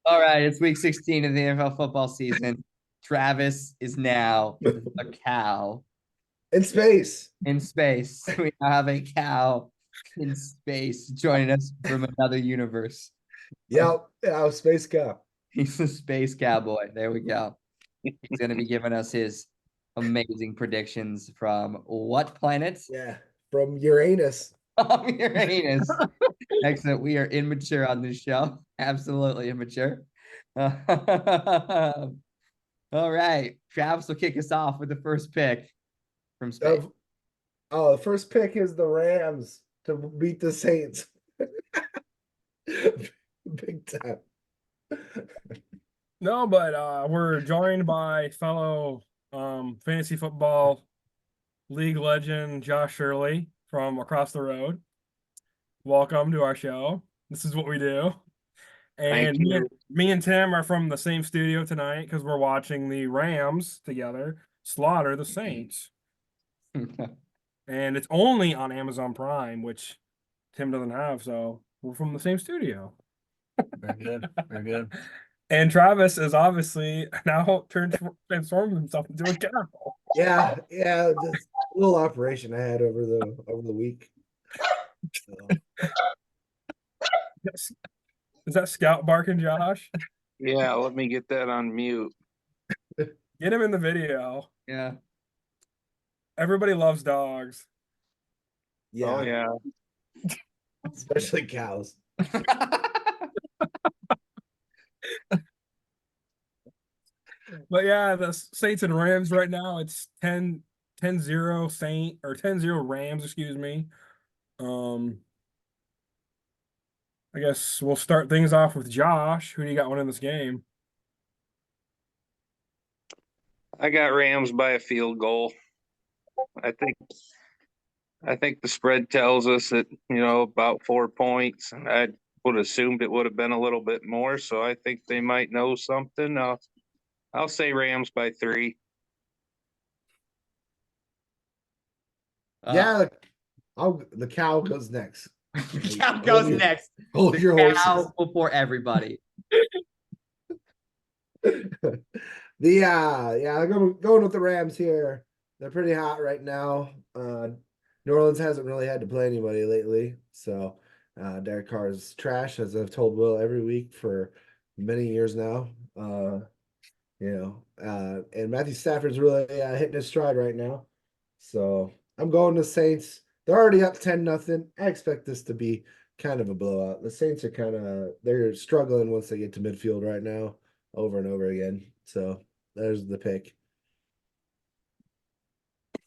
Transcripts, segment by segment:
All right, it's week 16 of the NFL football season. Travis is now a cow In space. in space. We now have a cow in space joining us from another universe. Yep. Yeah, space cow. He's a space cowboy. There we go. He's going to be giving us his amazing predictions from what planet? Yeah. From Uranus. Uranus. Excellent. We are immature on this show. Absolutely immature. All right. Travis will kick us off with the first pick from space. Oh, the first pick is the Rams to beat the Saints. Big time. No, but we're joined by fellow fantasy football league legend Josh Shirley from across the road. Welcome to our show. This is what we do. And Thank you. me and Tim are from the same studio tonight because we're watching the Rams together slaughter the Saints. And it's only on Amazon Prime, which Tim doesn't have, so we're from the same studio. Very good. Very good. And Travis is obviously now transformed himself into a cow. Yeah, just a little operation I had over the week. So, Yes. Is that Scout barking, Josh? Yeah, let me get that on mute. Get him in the video. Yeah. Everybody loves dogs. yeah, Oh yeah. especially cows. But yeah, the Saints and Rams right now, it's 10-0 Saint or 10-0 Rams, excuse me. I guess we'll start things off with Josh. Who do you got winning this game? I got Rams by a field goal. I think the spread tells us that, about 4 points. I would assumed it would have been a little bit more, so I think they might know something. I'll say Rams by 3. Yeah, the cow goes next. Cow goes next. Hold your horses. Cow before everybody. I'm going with the Rams here. They're pretty hot right now. New Orleans hasn't really had to play anybody lately, so Derek Carr is trash, as I've told Will every week for many years now. And Matthew Stafford's really hitting his stride right now. So I'm going to Saints. They're already up 10-0. I expect this to be kind of a blowout. The Saints are they're struggling once they get to midfield right now, over and over again. So there's the pick.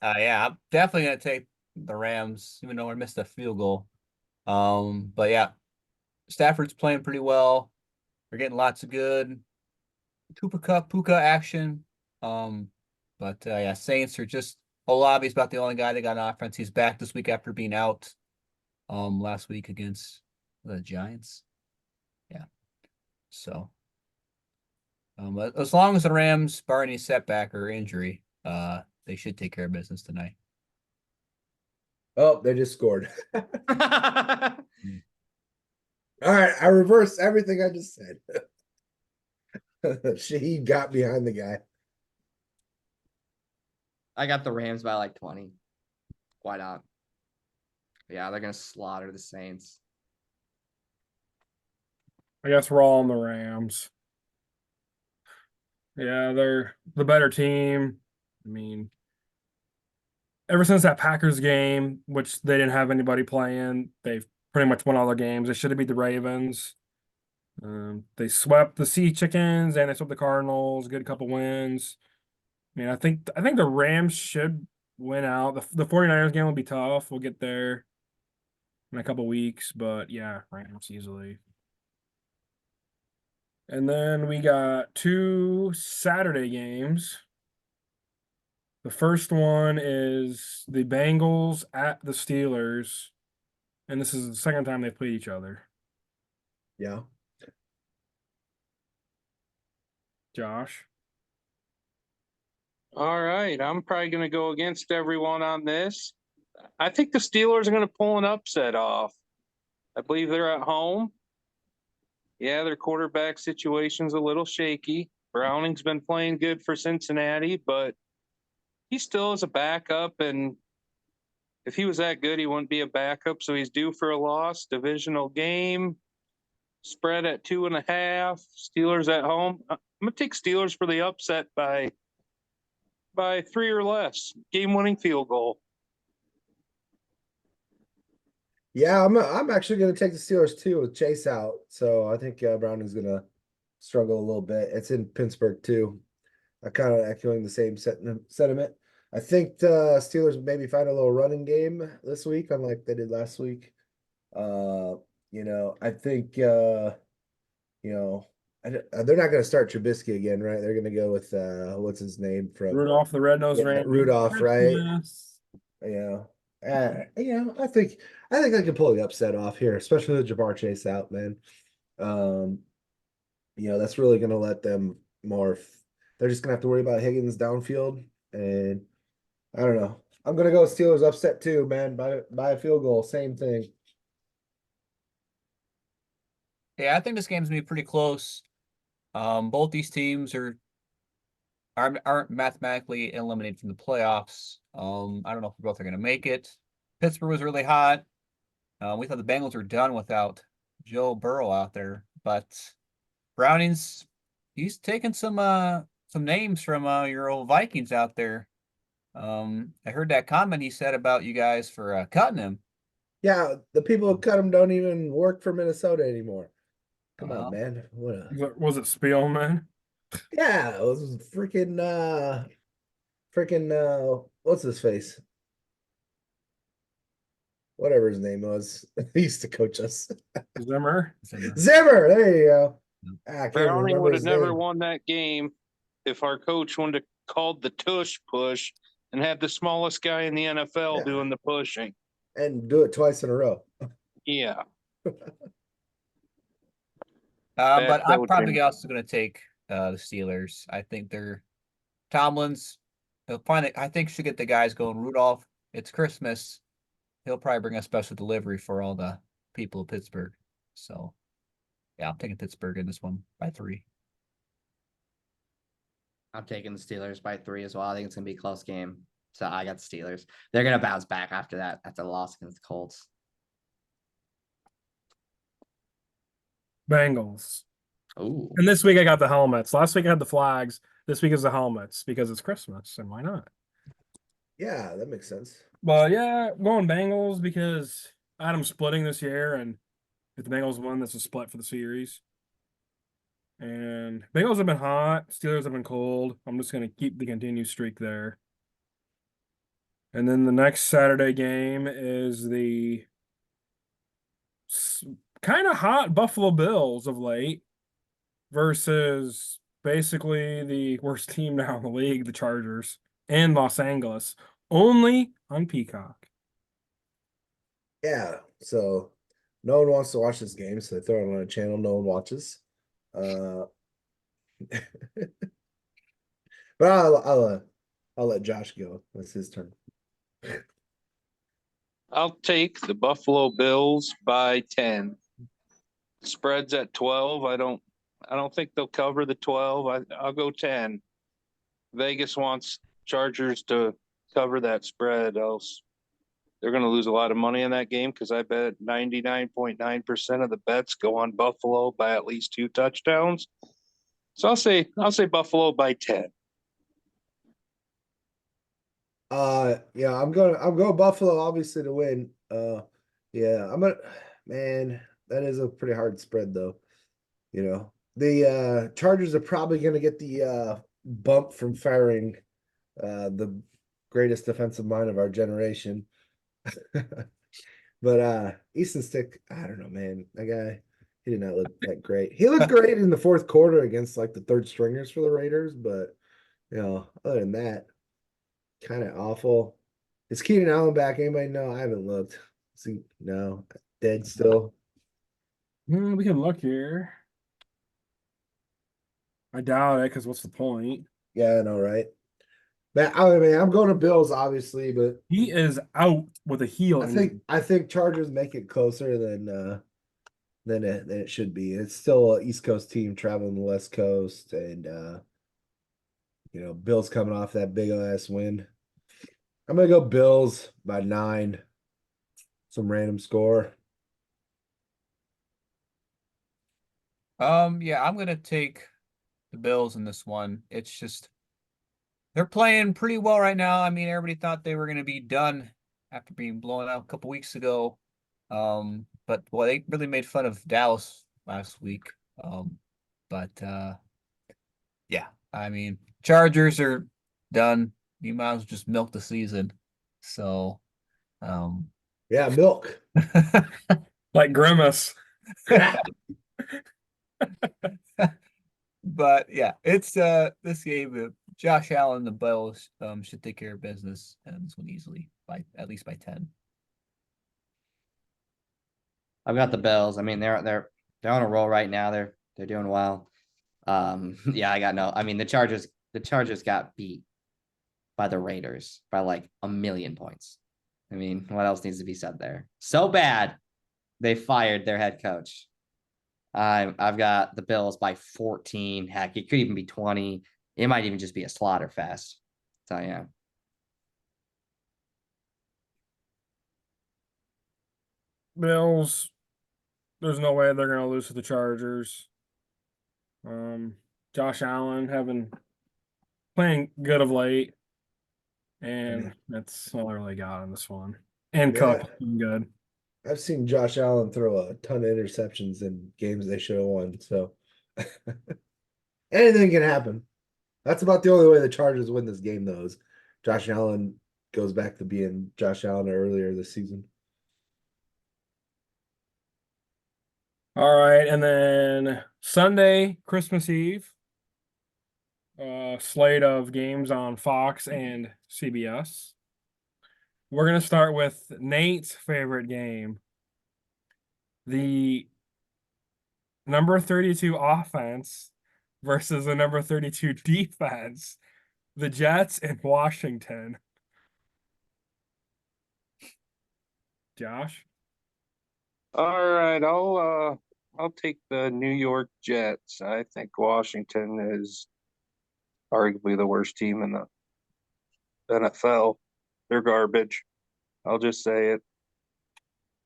Yeah, I'm definitely gonna take the Rams, even though we missed a field goal. But yeah, Stafford's playing pretty well. We're getting lots of good Puka action. But Saints are just Olabi's about the only guy that got on offense. He's back this week after being out last week against the Giants. Yeah. So as long as the Rams bar any setback or injury, they should take care of business tonight. Oh, they just scored. All right, I reversed everything I just said. Shaheed got behind the guy. I got the Rams by like 20. Why not? Yeah, they're gonna slaughter the Saints. I guess we're all on the Rams. Yeah, they're the better team. I mean, ever since that Packers game, which they didn't have anybody playing, they've pretty much won all their games. They should have beat the Ravens. They swept the Sea Chickens and they swept the Cardinals. Good couple wins. I mean, I think the Rams should win out. The 49ers game will be tough. We'll get there in a couple weeks, but yeah, Rams easily. And then we got 2 Saturday games. The first one is the Bengals at the Steelers, and this is the second time they've played each other. Yeah. Josh? All right, I'm probably going to go against everyone on this. I think the Steelers are going to pull an upset off. I believe they're at home. Yeah, their quarterback situation's a little shaky. Browning's been playing good for Cincinnati, but he still is a backup. And if he was that good, he wouldn't be a backup. So he's due for a loss. Divisional game, spread at 2.5. Steelers at home. I'm gonna take Steelers for the upset by 3 or less. Game-winning field goal. Yeah, I'm actually gonna take the Steelers too with Chase out. So I think Browning's gonna struggle a little bit. It's in Pittsburgh too. I kind of echoing the same sentiment. I think the Steelers maybe find a little running game this week, unlike they did last week. I think they're not going to start Trubisky again, right? They're going to go with what's his name from Rudolph the Red-Nosed Reindeer. Rudolph, right? Christmas. I think they can pull the upset off here, especially with Ja'Marr Chase out, man. That's really going to let them more. They're just going to have to worry about Higgins downfield, and I don't know. I'm going to go Steelers upset too, man, by a field goal. Same thing. Yeah, I think this game's gonna be pretty close. Both these teams aren't mathematically eliminated from the playoffs. I don't know if both are gonna make it. Pittsburgh was really hot. We thought the Bengals were done without Joe Burrow out there, but Browning's he's taken some names from your old Vikings out there. I heard that comment he said about you guys for cutting him. Yeah, the people who cut him don't even work for Minnesota anymore. Come Wow. on, man. Was it Spielman? Yeah, it was freaking what's his face? Whatever his name was. He used to coach us. Zimmer? Zimmer, there you go. I can't Browning remember would his have never name. won that game if our coach wouldn't have called the tush push and had the smallest guy in the NFL Yeah. doing the pushing. And do it twice in a row. Yeah. But I'm probably coaching. also going to take the Steelers. I think Tomlin's. I think should get the guys going. Rudolph, it's Christmas. He'll probably bring a special delivery for all the people of Pittsburgh. So, yeah, I'm taking Pittsburgh in this one by 3. I'm taking the Steelers by 3 as well. I think it's gonna be a close game. So I got the Steelers. They're gonna bounce back after that, after the loss against the Colts. Bengals. Ooh. And this week I got the helmets. Last week I had the flags. This week is the helmets because it's Christmas, and why not? Yeah, that makes sense. But yeah, going Bengals because Adam's splitting this year, and if the Bengals win, that's a split for the series. And Bengals have been hot, Steelers have been cold. I'm just gonna keep the continued streak there. And then the next Saturday game is the kind of hot Buffalo Bills of late versus basically the worst team now in the league, the Chargers, in Los Angeles, only on Peacock. Yeah, so no one wants to watch this game, so they throw it on a channel no one watches. But I'll let Josh go. It's his turn. I'll take the Buffalo Bills by 10. Spreads at 12. I don't think they'll cover the 12. I'll go 10. Vegas wants Chargers to cover that spread, else they're going to lose a lot of money in that game because I bet 99.9% of the bets go on Buffalo by at least 2 touchdowns. So I'll say Buffalo by 10. Yeah, I'm going Buffalo obviously to win. Yeah, man, that is a pretty hard spread though. The Chargers are probably going to get the bump from firing the greatest defensive mind of our generation. But Easton Stick, I don't know, man. That guy, he did not look that great. He looked great in the fourth quarter against like the third stringers for the Raiders, but other than that, kind of awful. Is Keenan Allen back? Anybody know? I haven't looked. No, dead still. We can look here. I doubt it, because what's the point? Yeah, I know, right? But I mean, I'm going to Bills, obviously, but He is out with a heel. I think Chargers make it closer than than it should be. It's still an East Coast team traveling the West Coast, and Bills coming off that big ass win. I'm gonna go Bills by 9. Some random score. Yeah, I'm gonna take the Bills in this one. It's just they're playing pretty well right now. I mean, everybody thought they were gonna be done after being blown out a couple weeks ago. But well, they really made fun of Dallas last week. But yeah, I mean, Chargers are done. You might as well just milk the season. So, Yeah, milk. Like Grimace. but yeah, it's this game. Josh Allen, the Bills, should take care of business and this one easily by at least by 10. I've got the Bills. I mean, they're on a roll right now. They're doing well. Yeah, I got no. I mean, the Chargers got beat by the Raiders by like 1,000,000 points. I mean, what else needs to be said there? So bad, they fired their head coach. I've got the Bills by 14. Heck, it could even be 20. It might even just be a slaughter fest. So yeah. Bills, there's no way they're gonna lose to the Chargers. Josh Allen playing good of late, and that's all I really got on this one. And Cook looking good. I've seen Josh Allen throw a ton of interceptions in games they should have won. So anything can happen. That's about the only way the Chargers win this game, though, is Josh Allen goes back to being Josh Allen earlier this season. All right, and then Sunday, Christmas Eve, slate of games on Fox and CBS. We're gonna start with Nate's favorite game, the number 32 offense versus the number 32 defense, the Jets in Washington. Josh? All right, I'll take the New York Jets. I think Washington is arguably the worst team in the NFL. They're garbage. I'll just say it.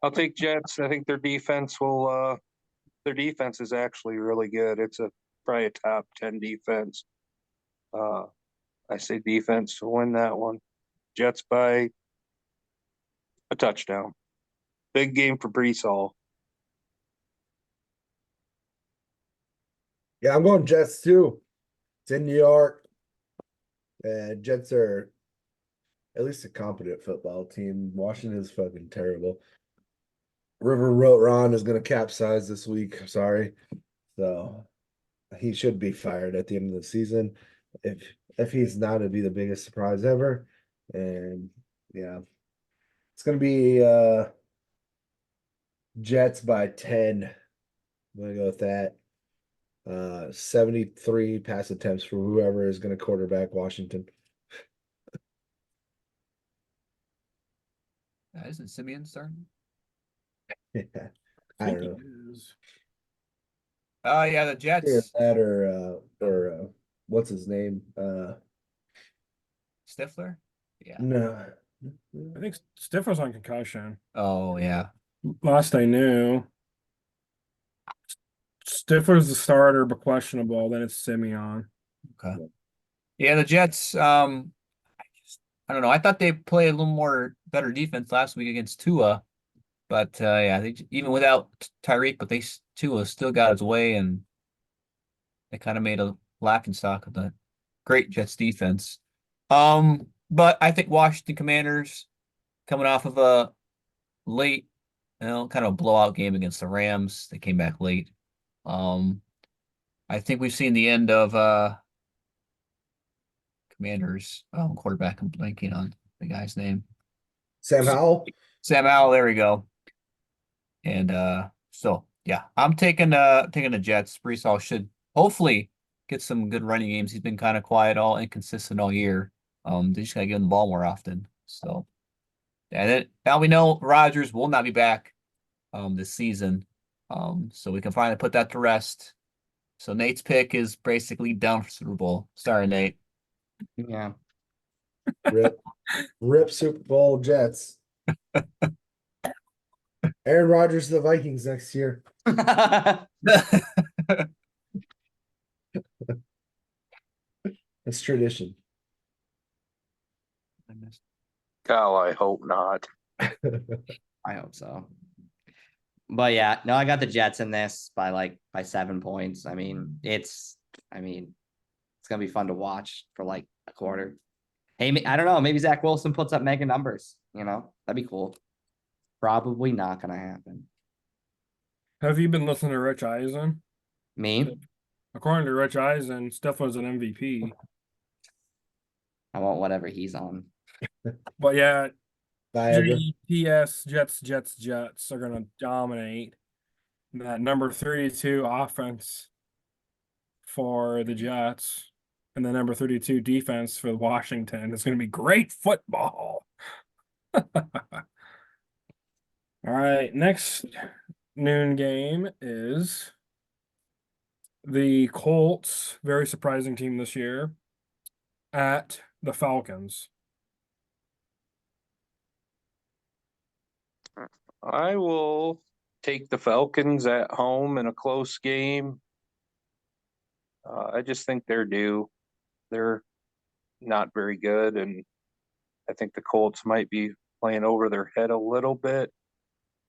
I'll take Jets. I think their defense is actually really good. It's probably a top 10 defense. I say defense to win that one. Jets by a touchdown. Big game for Brees Hall. Yeah, I'm going Jets too. It's in New York. Jets are at least a competent football team. Washington is fucking terrible. River wrote Ron is going to capsize this week. Sorry. So he should be fired at the end of the season. If he's not, it'd be the biggest surprise ever. And yeah, it's going to be Jets by 10. I'm going to go with that. 73 pass attempts for whoever is going to quarterback Washington. Isn't Simeon starting? Yeah, I don't know. Yeah, the Either Jets. that or what's his name? Stifler? Yeah. No. I think Stifler's on concussion. Oh, yeah. Last I knew. Stifler's the starter, but questionable. Then it's Simeon. Okay. Yeah, the Jets, I don't know. I thought they played a little more better defense last week against Tua. But yeah, even without Tyreek, but Tua still got his way, and they kind of made a laughingstock of the great Jets defense. But I think Washington Commanders coming off of a late, kind of a blowout game against the Rams. They came back late. I think we've seen the end of Commanders quarterback. I'm blanking on the guy's name. Sam Howell. Sam Howell, there we go. And so yeah, I'm taking the Jets. Brees Hall should hopefully get some good running games. He's been kind of quiet, all inconsistent all year. They just gotta give him the ball more often. So and now we know Rodgers will not be back this season. So we can finally put that to rest. So Nate's pick is basically done for Super Bowl. Sorry, Nate. Yeah. Rip, rip Super Bowl Jets. Aaron Rodgers to the Vikings next year. It's tradition. Oh, I hope not. I hope so. But yeah, no, I got the Jets in this by 7 points. I mean, it's gonna be fun to watch for like a quarter. Hey, I don't know. Maybe Zach Wilson puts up mega numbers. That'd be cool. Probably not gonna happen. Have you been listening to Rich Eisen? Me, According to Rich Eisen, Steph was an MVP. I want whatever he's on. But yeah, Viagra. Jets are gonna dominate that number 32 offense for the Jets and the number 32 defense for Washington. It's gonna be great football. All right, next noon game is the Colts, very surprising team this year, at the Falcons. I will take the Falcons at home in a close game. I just think they're due. They're not very good, and I think the Colts might be playing over their head a little bit.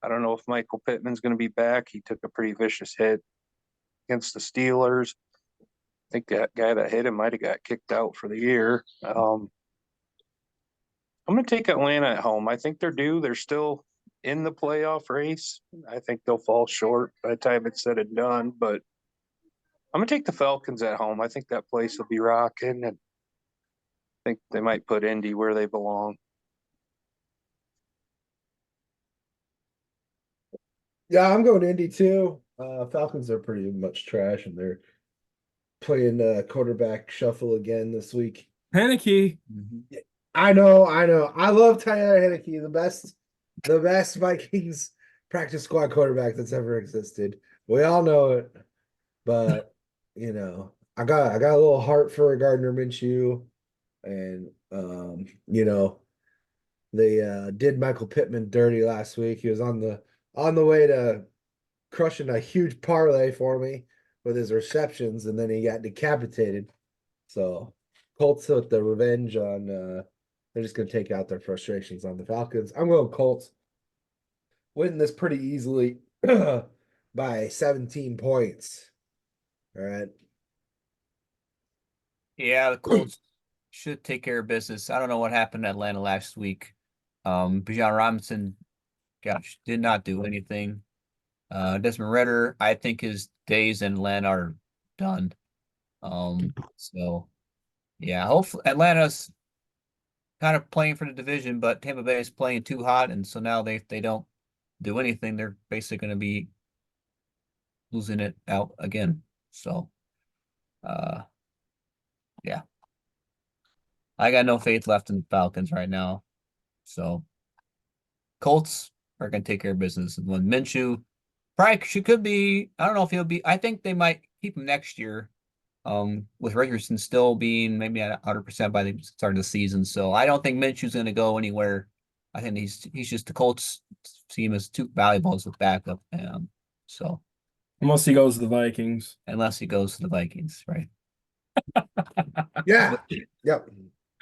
I don't know if Michael Pittman's going to be back. He took a pretty vicious hit against the Steelers. I think that guy that hit him might have got kicked out for the year. I'm going to take Atlanta at home. I think they're due. They're still in the playoff race. I think they'll fall short by the time it's said and done, but I'm going to take the Falcons at home. I think that place will be rocking, and I think they might put Indy where they belong. Yeah, I'm going Indy too. Falcons are pretty much trash, and they're playing quarterback shuffle again this week. Heineke. I know. I love Tyler Heineke, the best Vikings practice squad quarterback that's ever existed. We all know it, but I got a little heart for Gardner Minshew, and they did Michael Pittman dirty last week. He was on the way to crushing a huge parlay for me with his receptions, and then he got decapitated. So Colts took the revenge on they're just gonna take out their frustrations on the Falcons. I'm going Colts. Winning this pretty easily by 17 points. All right. Yeah, the Colts should take care of business. I don't know what happened to Atlanta last week. Bijan Robinson, gosh, did not do anything. Desmond Ritter, I think his days in Atlanta are done. So yeah, hopefully Atlanta's kind of playing for the division, but Tampa Bay is playing too hot, and so now they don't do anything. They're basically going to be losing it out again. So, yeah, I got no faith left in the Falcons right now. So, Colts are going to take care of business. And when Minshew, probably she could be. I don't know if he'll be. I think they might keep him next year. With Richardson still being maybe at 100% by the start of the season. So I don't think Minshew's going to go anywhere. I think he's just the Colts see him as too valuable as a backup. So Unless he goes to the Vikings. unless he goes to the Vikings, right? Yeah. Yep.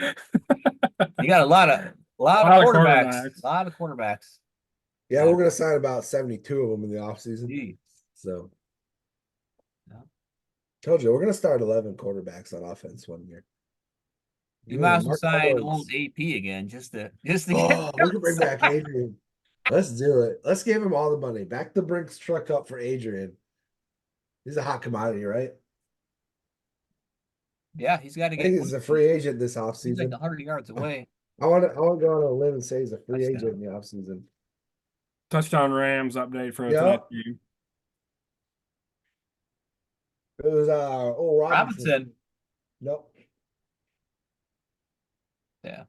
You got a lot of quarterbacks. A lot of quarterbacks. Yeah, we're gonna sign about 72 of them in the offseason. Gee. So Yeah. told you we're gonna start 11 quarterbacks on offense one year. You might as well Mark sign Lawrence. old AP again just to Oh, we can bring back Adrian. Let's do it. Let's give him all the money. Back the Brinks truck up for Adrian. He's a hot commodity, right? Yeah, he's got to I think get. he's a free agent this He's like offseason. 100 yards away. I want to go on a limb and say he's a free Touchdown. agent in the offseason. Touchdown Rams update for Yeah. tonight's game. It was Robinson. Nope. Yeah.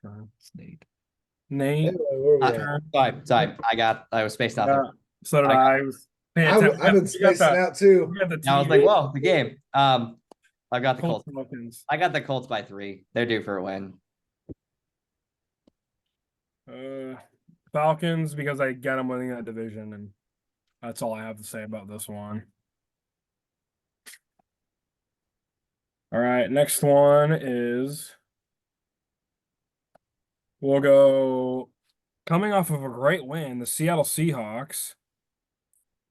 turn. Snake. Nate. Anyway, where we Uh, at? turn. Sorry, I was spaced out there. So did I I. Was paying I've attention. been We got spacing the- out too. we got the I was like, TV. whoa, the game. I got the Colts Colts. Falcons. I got the Colts by 3. They're due for a win. Falcons because I got them winning that division, and that's all I have to say about this one. All right, next one is we'll go coming off of a great win, the Seattle Seahawks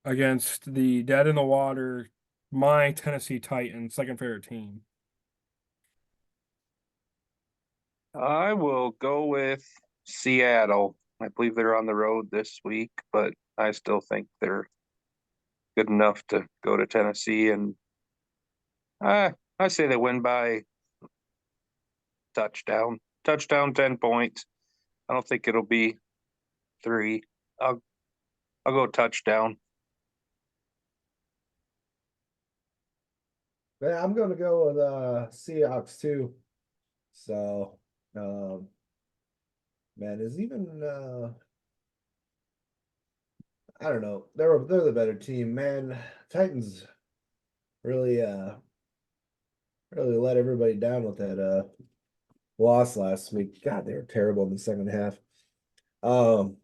against the dead in the water, my Tennessee Titans, second favorite team. I will go with Seattle. I believe they're on the road this week, but I still think they're good enough to go to Tennessee, and I say they win by touchdown. Touchdown, 10 points. I don't think it'll be 3. I'll go touchdown. Yeah, I'm gonna go with Seahawks too. So man, is even I don't know. They're the better team, man. Titans really really let everybody down with that loss last week. God, they were terrible in the second half. Seahawks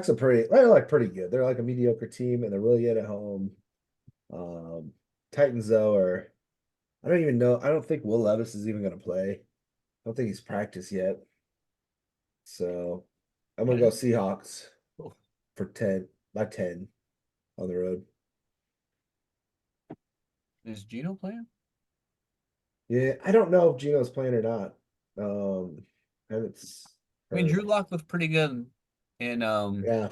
are they're like pretty good. They're like a mediocre team and they're really good at home. Titans though are I don't even know. I don't think Will Levis is even gonna play. I don't think he's practiced yet. So I'm gonna go Seahawks for 10 by 10 on the road. Is Gino playing? Yeah, I don't know if Gino's playing or not. Haven't I mean, heard. Drew Lock looked pretty good, and Yeah,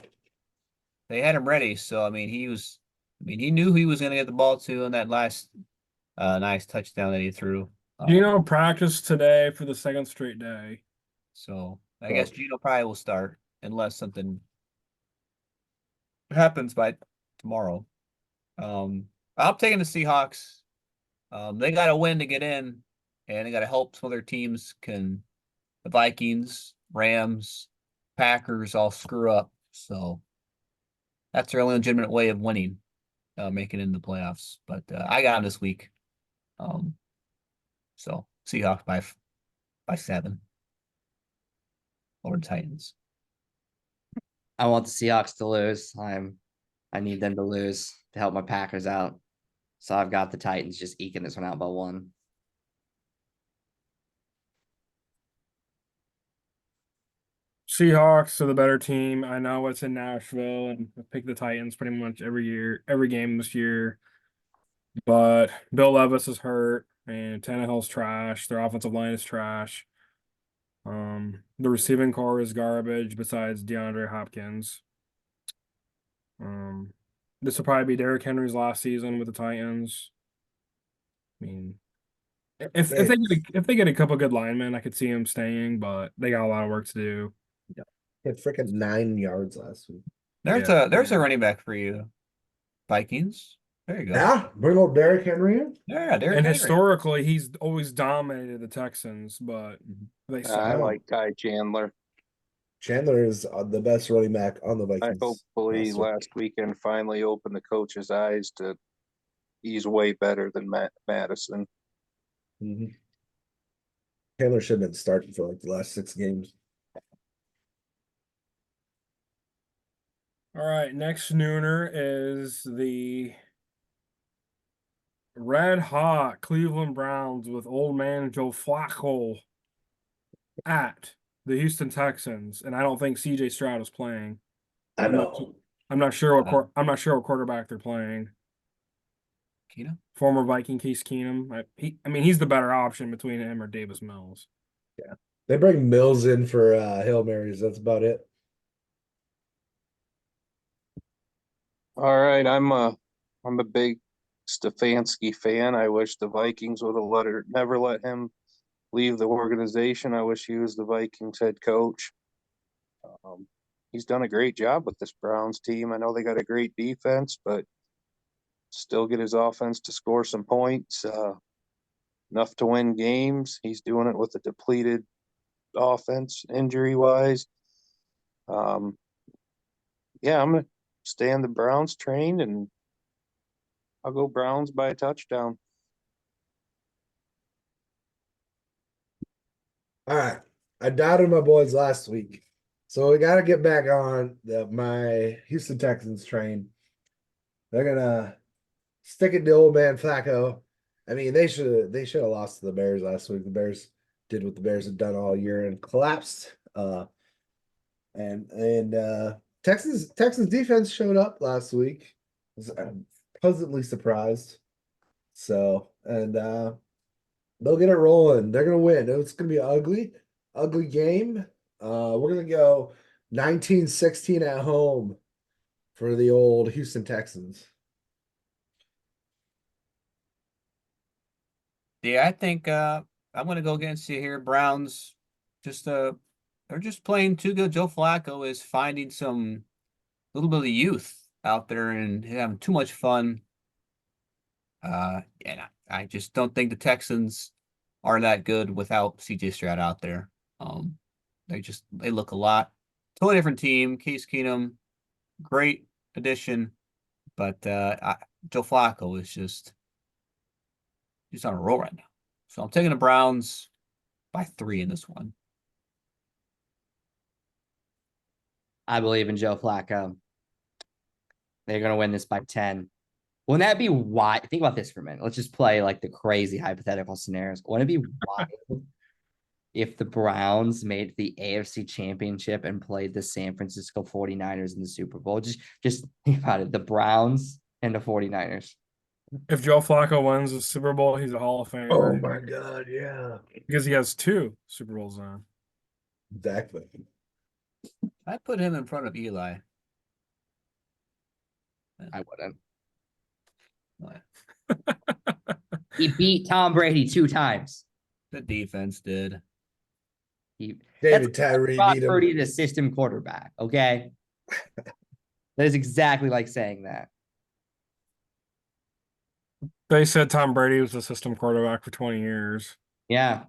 they had him ready. So I mean, he knew he was going to get the ball to in that last nice touchdown that he threw. Gino practiced today for the second straight day. So I guess Gino probably will start unless something happens by tomorrow. I'm taking the Seahawks. They got to win to get in, and they got to help some other teams. The Vikings, Rams, Packers all screw up. So that's their only legitimate way of winning, making it in the playoffs. But I got them this week. So Seahawks by 7 over the Titans. I want the Seahawks to lose. I need them to lose to help my Packers out. So I've got the Titans just eking this one out by 1. Seahawks are the better team. I know it's in Nashville, and I pick the Titans pretty much every year, every game this year. But Bill Levis is hurt, and Tannehill's trash. Their offensive line is trash. The receiving core is garbage. Besides DeAndre Hopkins, this will probably be Derrick Henry's last season with the Titans. I mean, if they get a couple good linemen, I could see him staying, but they got a lot of work to do. hit freaking 9 yards last week. There's a running back for you, Vikings. There you go. Yeah, bring old Derrick Henry in. Yeah, Derrick And Henry. historically, he's always dominated the Texans, but they I suck. like Ty Chandler. Chandler is the best running back on the I Vikings. hopefully roster. last weekend finally opened the coach's eyes to he's way better than Madison. Mhm. Chandler should have been starting for like the last 6 games. All right, next nooner is the red hot Cleveland Browns with old man Joe Flacco at the Houston Texans, and I don't think CJ Stroud is playing. I I'm not- know. I'm not sure I'm not sure what quarterback they're playing. Keenum? Former Viking Case Keenum. I mean, he's the better option between him or Davis Mills. They bring Mills in for Hail Marys. That's about it. All right, I'm a big Stefanski fan. I wish the Vikings would have never let him leave the organization. I wish he was the Vikings head coach. He's done a great job with this Browns team. I know they got a great defense, but still get his offense to score some points, enough to win games. He's doing it with a depleted offense injury wise. Yeah, I'm gonna stay on the Browns train and I'll go Browns by a touchdown. All right. I doubted my boys last week. So we got to get back on my Houston Texans train. They're gonna stick it to old man Flacco. I mean, they should have lost to the Bears last week. The Bears did what the Bears had done all year and collapsed. And Texans defense showed up last week. I'm pleasantly surprised. So they'll get it rolling. They're gonna win. It's gonna be an ugly game. We're gonna go 19-16 at home for the old Houston Texans. Yeah, I think I'm gonna go against you here. Browns just they're just playing too good. Joe Flacco is finding some little bit of youth out there and having too much fun. And I just don't think the Texans are that good without CJ Stroud out there. They look a lot totally different team. Case Keenum, great addition, but Joe Flacco is just he's on a roll right now. So I'm taking the Browns by 3 in this one. I believe in Joe Flacco. They're gonna win this by 10. Wouldn't that be wild? Think about this for a minute. Let's just play like the crazy hypothetical scenarios. Wouldn't it be wild if the Browns made the AFC Championship and played the San Francisco 49ers in the Super Bowl? Just think about it. The Browns and the 49ers. If Joe Flacco wins the Super Bowl, he's a Hall of Famer. Oh my god, yeah. Because he has 2 Super Bowls now. Exactly. I put him in front of Eli. I wouldn't. What? He beat Tom Brady 2 times. The defense did. He David that's Tyree Brock beat him. Purdy, the system quarterback. Okay. That is exactly like saying that. They said Tom Brady was the system quarterback for 20 years. Yeah.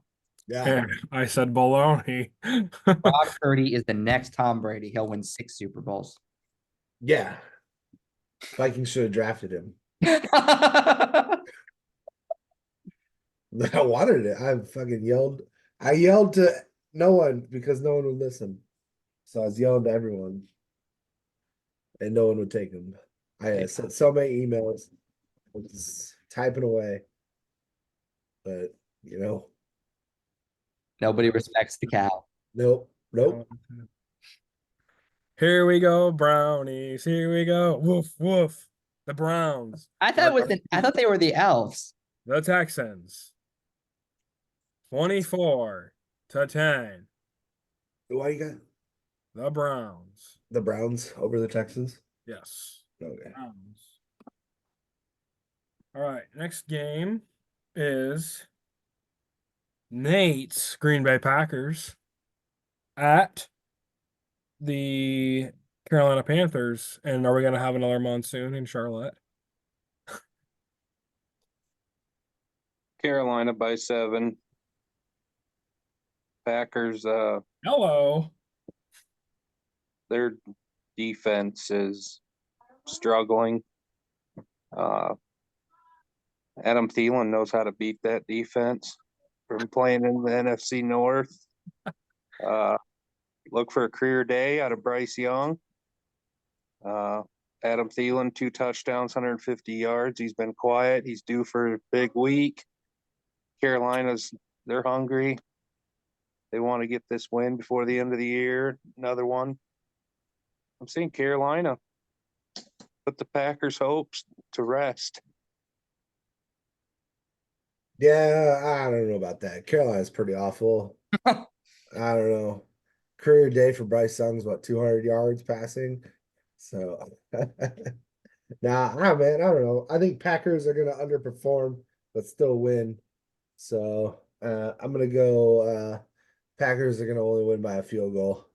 Yeah. And I said baloney. Brock Purdy is the next Tom Brady. He'll win 6 Super Bowls. Yeah. Vikings should have drafted him. I wanted it. I fucking yelled. I yelled to no one because no one would listen. So I was yelling to everyone. And no one would take them. I sent so many emails. I was typing away. But Nobody respects the cow. nope. Here we go, Brownies. Here we go. Woof, woof. The Browns. I thought they were the elves. The Texans. 24-10. Why you got The Browns. the Browns over the Texans? Yes. Okay. Browns. All right. Next game is Nate's Green Bay Packers at the Carolina Panthers. And are we going to have another monsoon in Charlotte? Carolina by 7. Packers, Hello. their defense is struggling. Adam Thielen knows how to beat that defense from playing in the NFC North. Look for a career day out of Bryce Young. Adam Thielen, 2 touchdowns, 150 yards. He's been quiet. He's due for a big week. Carolina's, they're hungry. They want to get this win before the end of the year. Another one. I'm seeing Carolina put the Packers' hopes to rest. Yeah, I don't know about that. Carolina's pretty awful. I don't know. Career day for Bryce Young's 200 yards passing. So man, I don't know. I think Packers are gonna underperform but still win. So I'm gonna go Packers are gonna only win by a field goal.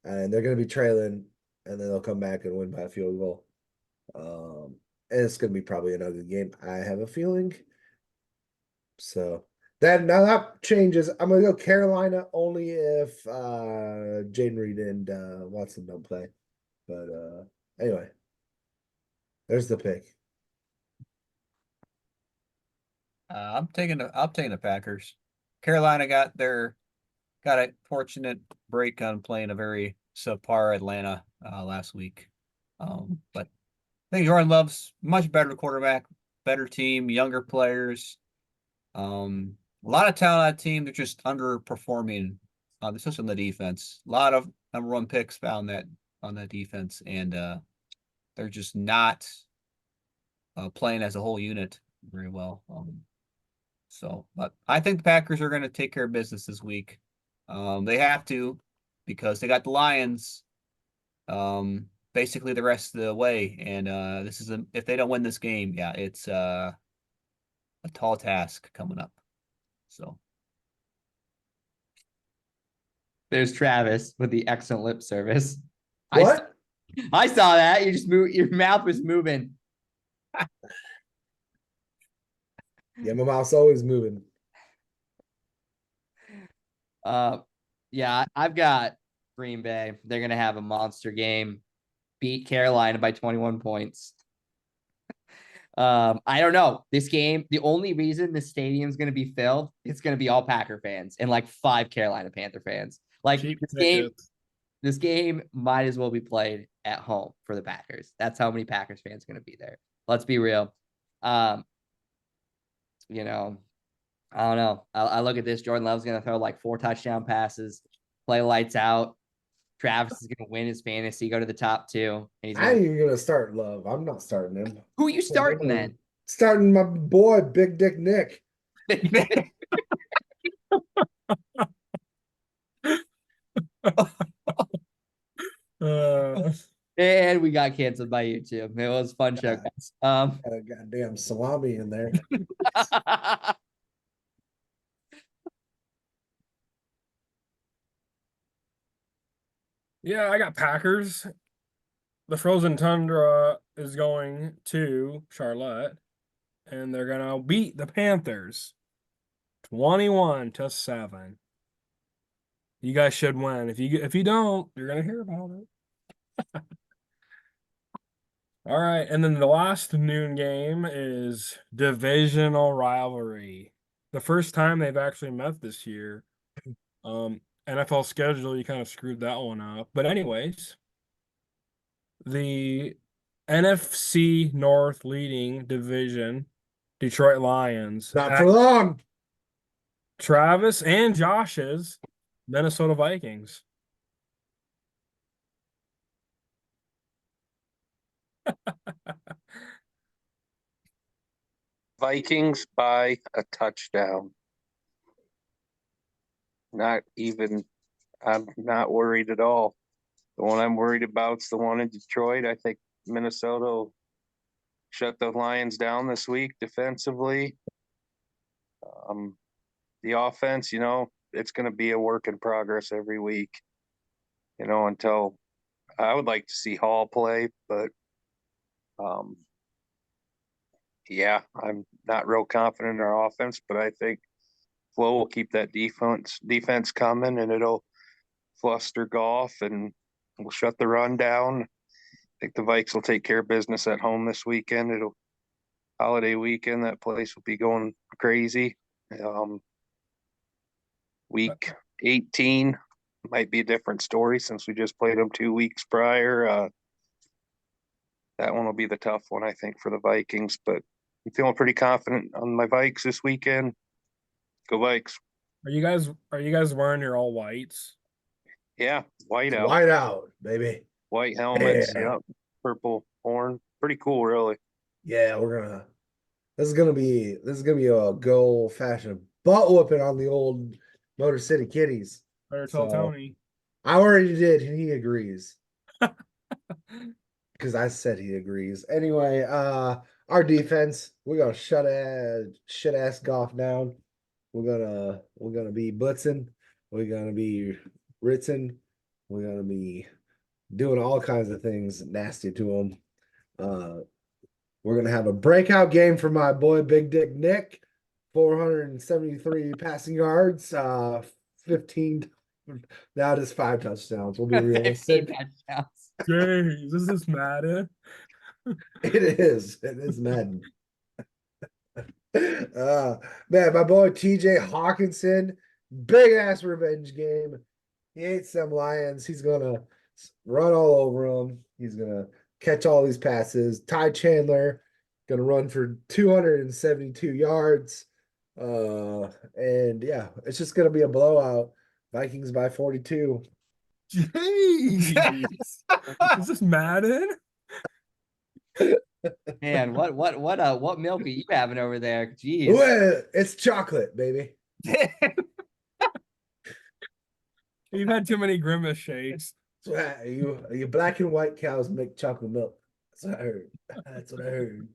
And they're gonna be trailing and then they'll come back and win by a field goal. And it's gonna be probably an ugly game. I have a feeling. So Then now that changes. I'm gonna go Carolina only if Jaden Reed and Watson don't play. But anyway, there's the pick. I'm taking the Packers. Carolina got a fortunate break on playing a very subpar Atlanta last week. But I think Jordan Love's much better quarterback, better team, younger players. A lot of talent on that team. They're just underperforming, especially on the defense. A lot of number one picks found that on that defense, and they're just not playing as a whole unit very well. But I think the Packers are going to take care of business this week. They have to because they got the Lions basically the rest of the way, and if they don't win this game, yeah, it's a tall task coming up. So There's Travis with the excellent lip service. What? I saw that. You just moved. Your mouth was moving. Yeah, my mouth's always moving. Yeah, I've got Green Bay. They're gonna have a monster game, beat Carolina by 21 points. I don't know. This game, the only reason the stadium's gonna be filled, it's gonna be all Packer fans and like 5 Carolina Panther fans. Like Cheap this tickets. game might as well be played at home for the Packers. That's how many Packers fans are gonna be there. Let's be real. You know, I don't know. I look at this. Jordan Love's going to throw like 4 touchdown passes, play lights out. Travis is going to win his fantasy, go to the top 2. And he's I ain't gonna... even gonna start Love. I'm not starting him. Who are you starting then? Starting my boy, Big Dick Nick. And we got canceled by YouTube. It was a fun show, guys. Got a goddamn salami in there. Yeah, I got Packers. The Frozen Tundra is going to Charlotte, and they're gonna beat the Panthers 21-7. You guys should win. If you don't, you're gonna hear about it. All right, and then the last noon game is divisional rivalry. The first time they've actually met this year. NFL schedule, you kind of screwed that one up. But anyways, the NFC North leading division, Detroit Lions. Not for long. Travis and Josh's Minnesota Vikings. Vikings by a touchdown. Not even, I'm not worried at all. The one I'm worried about is the one in Detroit. I think Minnesota will shut the Lions down this week defensively. The offense, it's going to be a work in progress every week, until I would like to see Hall play, but yeah, I'm not real confident in our offense, but I think Flo will keep that defense coming, and it'll fluster Goff, and we'll shut the run down. I think the Vikes will take care of business at home this weekend. It'll holiday weekend. That place will be going crazy. Week 18 might be a different story since we just played them 2 weeks prior. That one will be the tough one, I think, for the Vikings, but I'm feeling pretty confident on my Vikes this weekend. Go Vikes. Are you guys wearing your all whites? Yeah, white out. White out, baby. White helmets, Yeah. yep. Purple horn. Pretty cool, really. Yeah, this is gonna be a good old fashioned butt whooping on the old Motor City Kitties. Better tell So- Tony. I already did, and he agrees. Because I said he agrees. Anyway, our defense, we're gonna shit ass Goff down. We're gonna be blitzing. We're gonna be ritzing. We're gonna be doing all kinds of things nasty to him. We're gonna have a breakout game for my boy Big Dick Nick 473 passing yards, 15. Now it is 5 touchdowns. We'll be 15 realistic. touchdowns. Jeez, is this Madden? It is. It is Madden. Man, my boy TJ Hawkinson, big ass revenge game. He hates them Lions. He's gonna run all over them. He's gonna catch all these passes. Ty Chandler gonna run for 272 yards. And yeah, it's just gonna be a blowout. Vikings by 42. Jeez. Is this Madden? Man, what milk are you having over there? Jeez. Well, it's chocolate, baby. You've had too many grimace shakes. That's what you black and white cows make chocolate milk. That's what I heard. That's what I heard.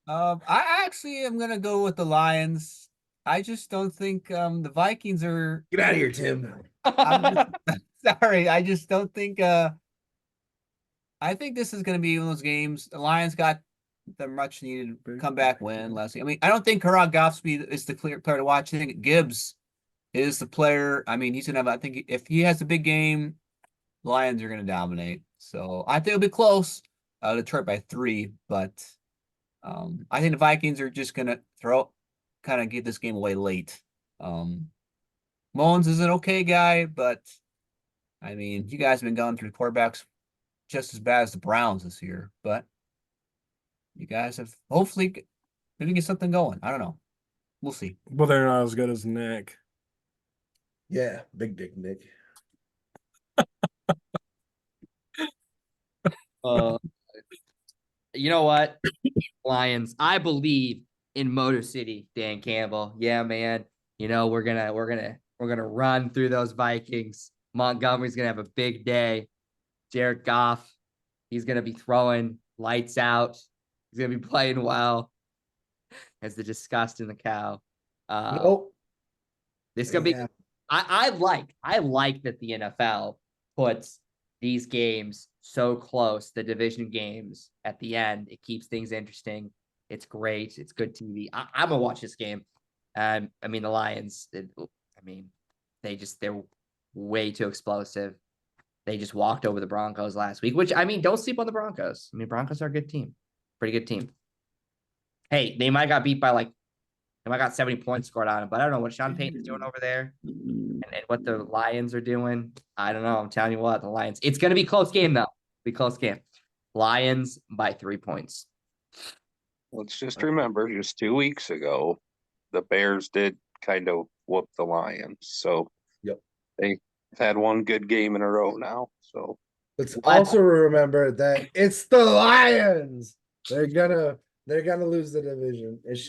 I actually am gonna go with the Lions. I just don't think the Vikings are. Get out of here, Tim. I'm just, sorry, I just don't think. I think this is gonna be one of those games. The Lions got the much needed comeback win last week. I mean, I don't think Karag Goffsby is the clear player to watch. I think Gibbs is the player. I mean, he's gonna have. I think if he has a big game, the Lions are gonna dominate. So I think it'll be close. Detroit by 3, but I think the Vikings are just gonna kind of get this game away late. Mullins is an okay guy, but I mean, you guys have been going through quarterbacks just as bad as the Browns this year, but you guys have hopefully maybe get something going. I don't know. We'll see. But they're not as good as Nick. Yeah, big dick Nick. You know what? Lions. I believe in Motor City, Dan Campbell. Yeah, man. You know, we're gonna run through those Vikings. Montgomery's gonna have a big day. Jared Goff, he's gonna be throwing lights out. He's gonna be playing well. As the disgust in the cow. Nope. This is gonna be. Yeah. I like that the NFL puts these games so close, the division games at the end. It keeps things interesting. It's great. It's good TV. I'm gonna watch this game. I mean, the Lions. They're way too explosive. They just walked over the Broncos last week, which I mean, don't sleep on the Broncos. I mean, Broncos are a good team, pretty good team. Hey, they might got beat by they might got 70 points scored on them, but I don't know what Sean Payton's doing over there and what the Lions are doing. I don't know. I'm telling you what, the Lions. It's gonna be a close game though. Be a close game. Lions by 3 points. Let's just remember, just 2 weeks ago, the Bears did kind of whoop the Lions. So Yep. They've had one good game in a row now. So Let's also remember that it's the Lions. They're gonna lose the division. It's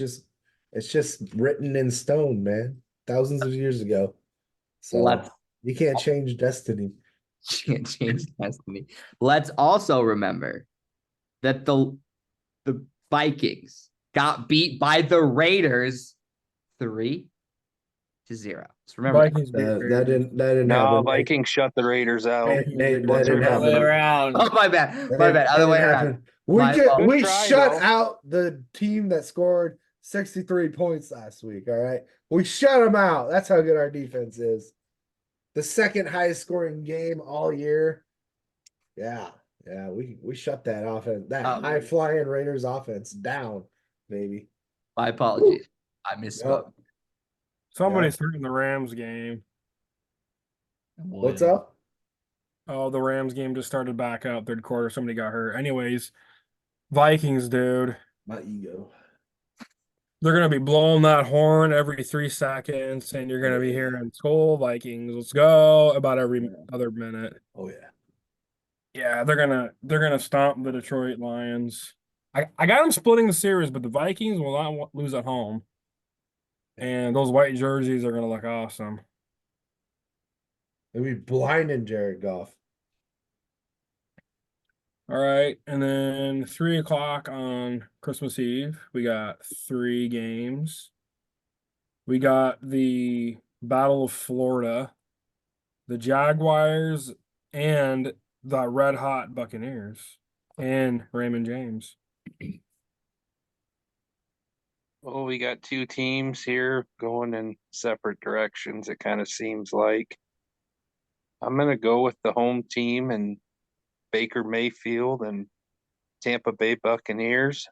just written in stone, man. Thousands of years ago. So Let's you can't change destiny. can't change destiny. Let's also remember that the Vikings got beat by the Raiders 3-0. Just remember that. Vikings beat That didn't no, happen. Vikings shut the Raiders out. That Let's didn't remember. Other way happen. around. Oh, my bad. That My bad. Other didn't way happen. around. We My fault. Good we try, shut though. out the team that scored 63 points last week. All right, we shut them out. That's how good our defense is. The second highest scoring game all year. Yeah, we shut that offense, that high flying Raiders offense down, baby. My apologies. I misspoke. Somebody's hurting the Rams game. What's up? Oh, the Rams game just started back up third quarter. Somebody got hurt. Anyways, Vikings, dude. My ego. They're gonna be blowing that horn every 3 seconds, and you're gonna be hearing "Skull Vikings, let's go" about every other minute. Oh yeah. Yeah, they're gonna stomp the Detroit Lions. I got them splitting the series, but the Vikings will not lose at home. And those white jerseys are gonna look awesome. They'll be blinding Jared Goff. All right, and then 3 o'clock on Christmas Eve, we got 3 games. We got the Battle of Florida, the Jaguars, and the Red Hot Buccaneers, and Raymond James. Well, we got two teams here going in separate directions, it kind of seems like. I'm gonna go with the home team and Baker Mayfield and Tampa Bay Buccaneers.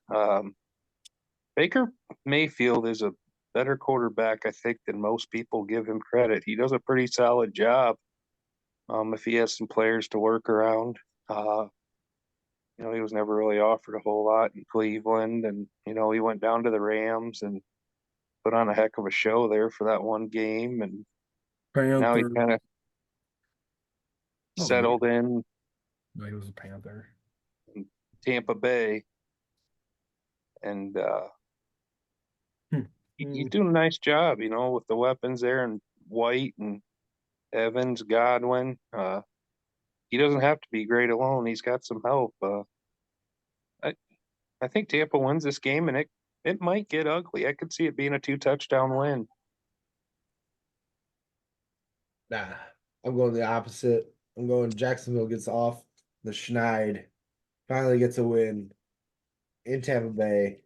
Baker Mayfield is a better quarterback, I think, than most people give him credit. He does a pretty solid job. If he has some players to work around. He was never really offered a whole lot in Cleveland, and he went down to the Rams and put on a heck of a show there for that one game, and now he Panther. kind of Oh, settled in no, he was a Panther. Tampa Bay, and he's doing a nice job, with the weapons there and White and Evans, Godwin. He doesn't have to be great alone. He's got some help. I think Tampa wins this game, and it might get ugly. I could see it being a 2-touchdown win. Nah, I'm going the opposite. I'm going Jacksonville gets off the schneid, finally gets a win in Tampa Bay.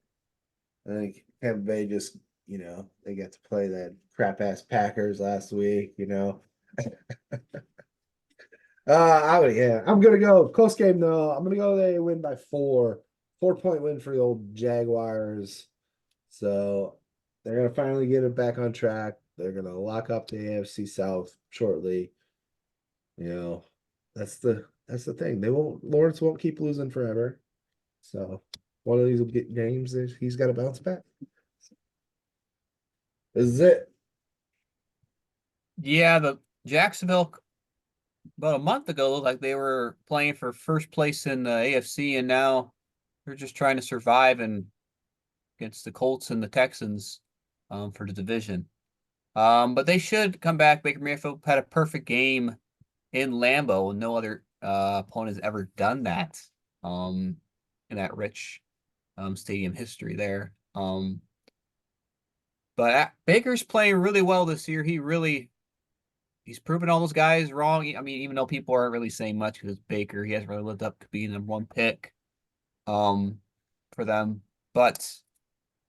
I think Tampa Bay just, they got to play that crap ass Packers last week, I'm gonna go close game though. I'm gonna go they win by 4. 4-point win for the old Jaguars. So they're gonna finally get it back on track. They're gonna lock up the AFC South shortly. That's the thing. Lawrence won't keep losing forever. So one of these games he's got to bounce back. This is it. Yeah, the Jacksonville about a month ago looked like they were playing for first place in the AFC, and now they're just trying to survive and against the Colts and the Texans for the division. But they should come back. Baker Mayfield had a perfect game in Lambeau. No other opponent has ever done that in that rich stadium history there. But Baker's playing really well this year. He's proven all those guys wrong. I mean, even though people aren't really saying much because it's Baker, he hasn't really lived up to being the #1 pick for them. But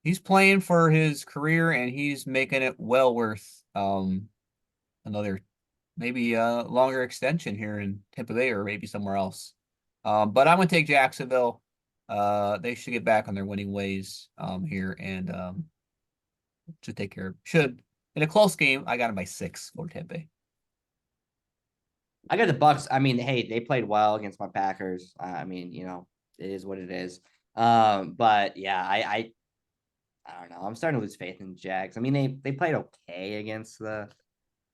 he's playing for his career and he's making it well worth another maybe longer extension here in Tampa Bay or maybe somewhere else. But I'm gonna take Jacksonville. They should get back on their winning ways here and should take care of should in a close game. I got him by 6 for Tampa Bay. I got the Bucks. I mean, hey, they played well against my Packers. I mean, it is what it is. But yeah, I don't know. I'm starting to lose faith in Jags. I mean, they played okay against the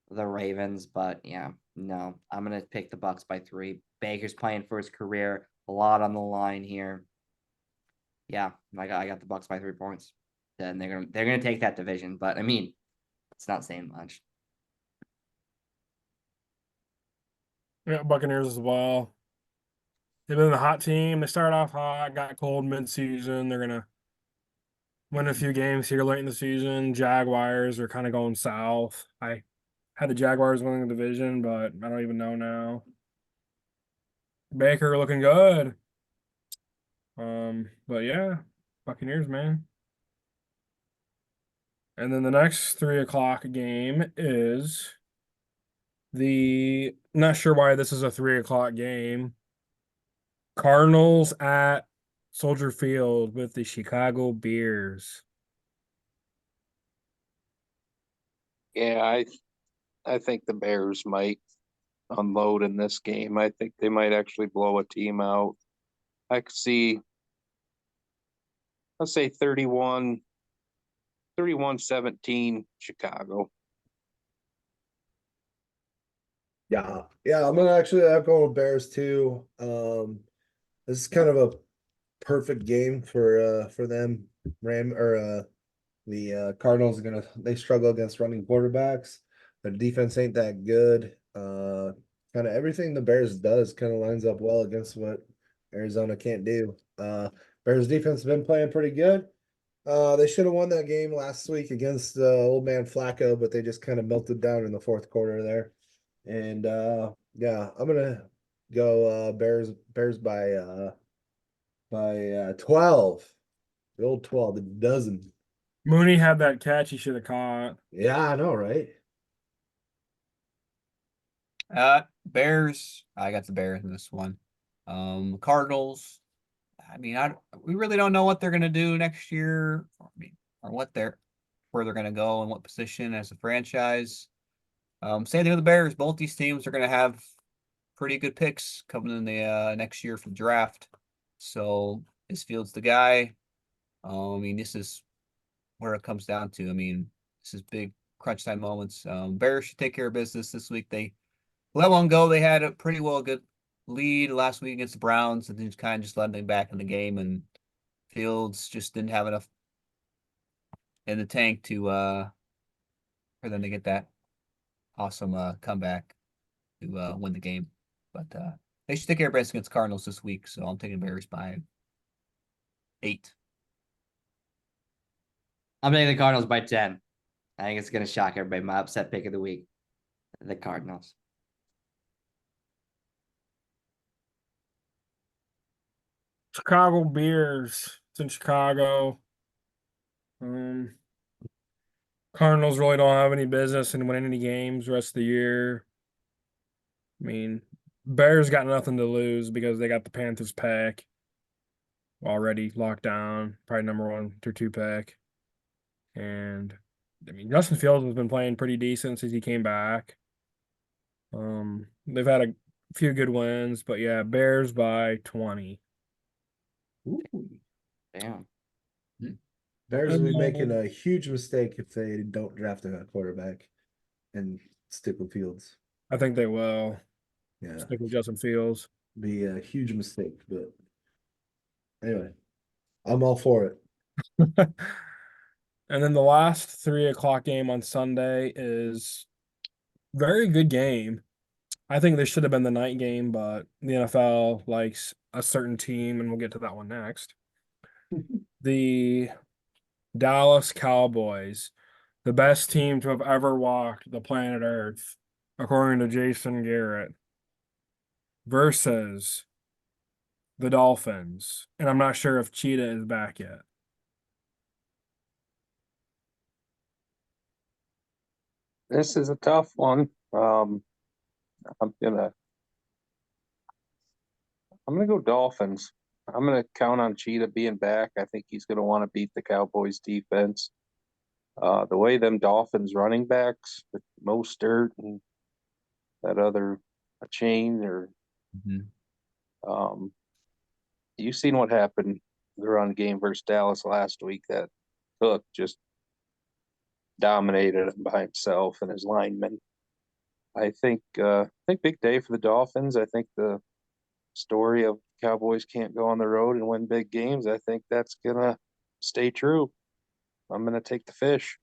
Ravens, but yeah, no, I'm gonna pick the Bucks by 3. Baker's playing for his career, a lot on the line here. Yeah, I got the Bucks by 3 points. Then they're gonna take that division, but I mean, it's not saying much. Yeah, Buccaneers as well. They've been a hot team. They started off hot, got cold mid-season. They're gonna win a few games here late in the season. Jaguars are kind of going south. I had the Jaguars winning the division, but I don't even know now. Baker looking good. But yeah, Buccaneers, man. And then the next 3 o'clock game is not sure why this is a 3 o'clock game. Cardinals at Soldier Field with the Chicago Bears. Yeah, I think the Bears might unload in this game. I think they might actually blow a team out. I could see, let's say 31-17 Chicago. Yeah, I'm gonna actually go with Bears too. This is kind of a perfect game for them. The Cardinals are they struggle against running quarterbacks. Their defense ain't that good. Kind of everything the Bears does kind of lines up well against what Arizona can't do. Bears defense has been playing pretty good. They should have won that game last week against old man Flacco, but they just kind of melted down in the fourth quarter there. And yeah, I'm gonna go Bears by 12. The old 12, the dozen. Mooney had that catch he should have caught. Yeah, I know, right? Bears. I got the Bears in this one. Cardinals. I mean, we really don't know what they're gonna do next year. Or where they're gonna go and what position as a franchise. Same thing with the Bears. Both these teams are gonna have pretty good picks coming in the next year for the draft. So is Fields the guy? I mean, this is where it comes down to. I mean, this is big crunch time moments. Bears should take care of business this week. They let one go. They had a pretty good lead last week against the Browns, and then just kind of just letting them back in the game. And Fields just didn't have enough in the tank to for them to get that awesome comeback to win the game. But they should take care of business against Cardinals this week. So I'm taking Bears by 8. I'm taking the Cardinals by 10. I think it's gonna shock everybody. My upset pick of the week. The Cardinals. Chicago Bears. It's in Chicago. Cardinals really don't have any business in winning any games the rest of the year. I mean, Bears got nothing to lose because they got the Panthers pack already locked down, probably number 1 through 2 pack. And I mean, Justin Fields has been playing pretty decent since he came back. They've had a few good wins, but yeah, Bears by 20. Ooh, damn. Bears will be And making a huge mistake if they don't draft a quarterback and stick with Fields. I think they will Yeah, stick with Justin Fields. be a huge mistake. But anyway, I'm all for it. And then the last 3 o'clock game on Sunday is very good game. I think this should have been the night game, but the NFL likes a certain team, and we'll get to that one next. The Dallas Cowboys, the best team to have ever walked the planet Earth, according to Jason Garrett, versus the Dolphins. And I'm not sure if Cheetah is back yet. This is a tough one. I'm gonna go Dolphins. I'm gonna count on Cheetah being back. I think he's gonna want to beat the Cowboys defense. The way them Dolphins running backs with Mostert and that other chain or you've seen what happened the run game versus Dallas last week. That Cook just dominated him by himself and his linemen. I think big day for the Dolphins. I think the story of Cowboys can't go on the road and win big games. I think that's gonna stay true. I'm gonna take the fish.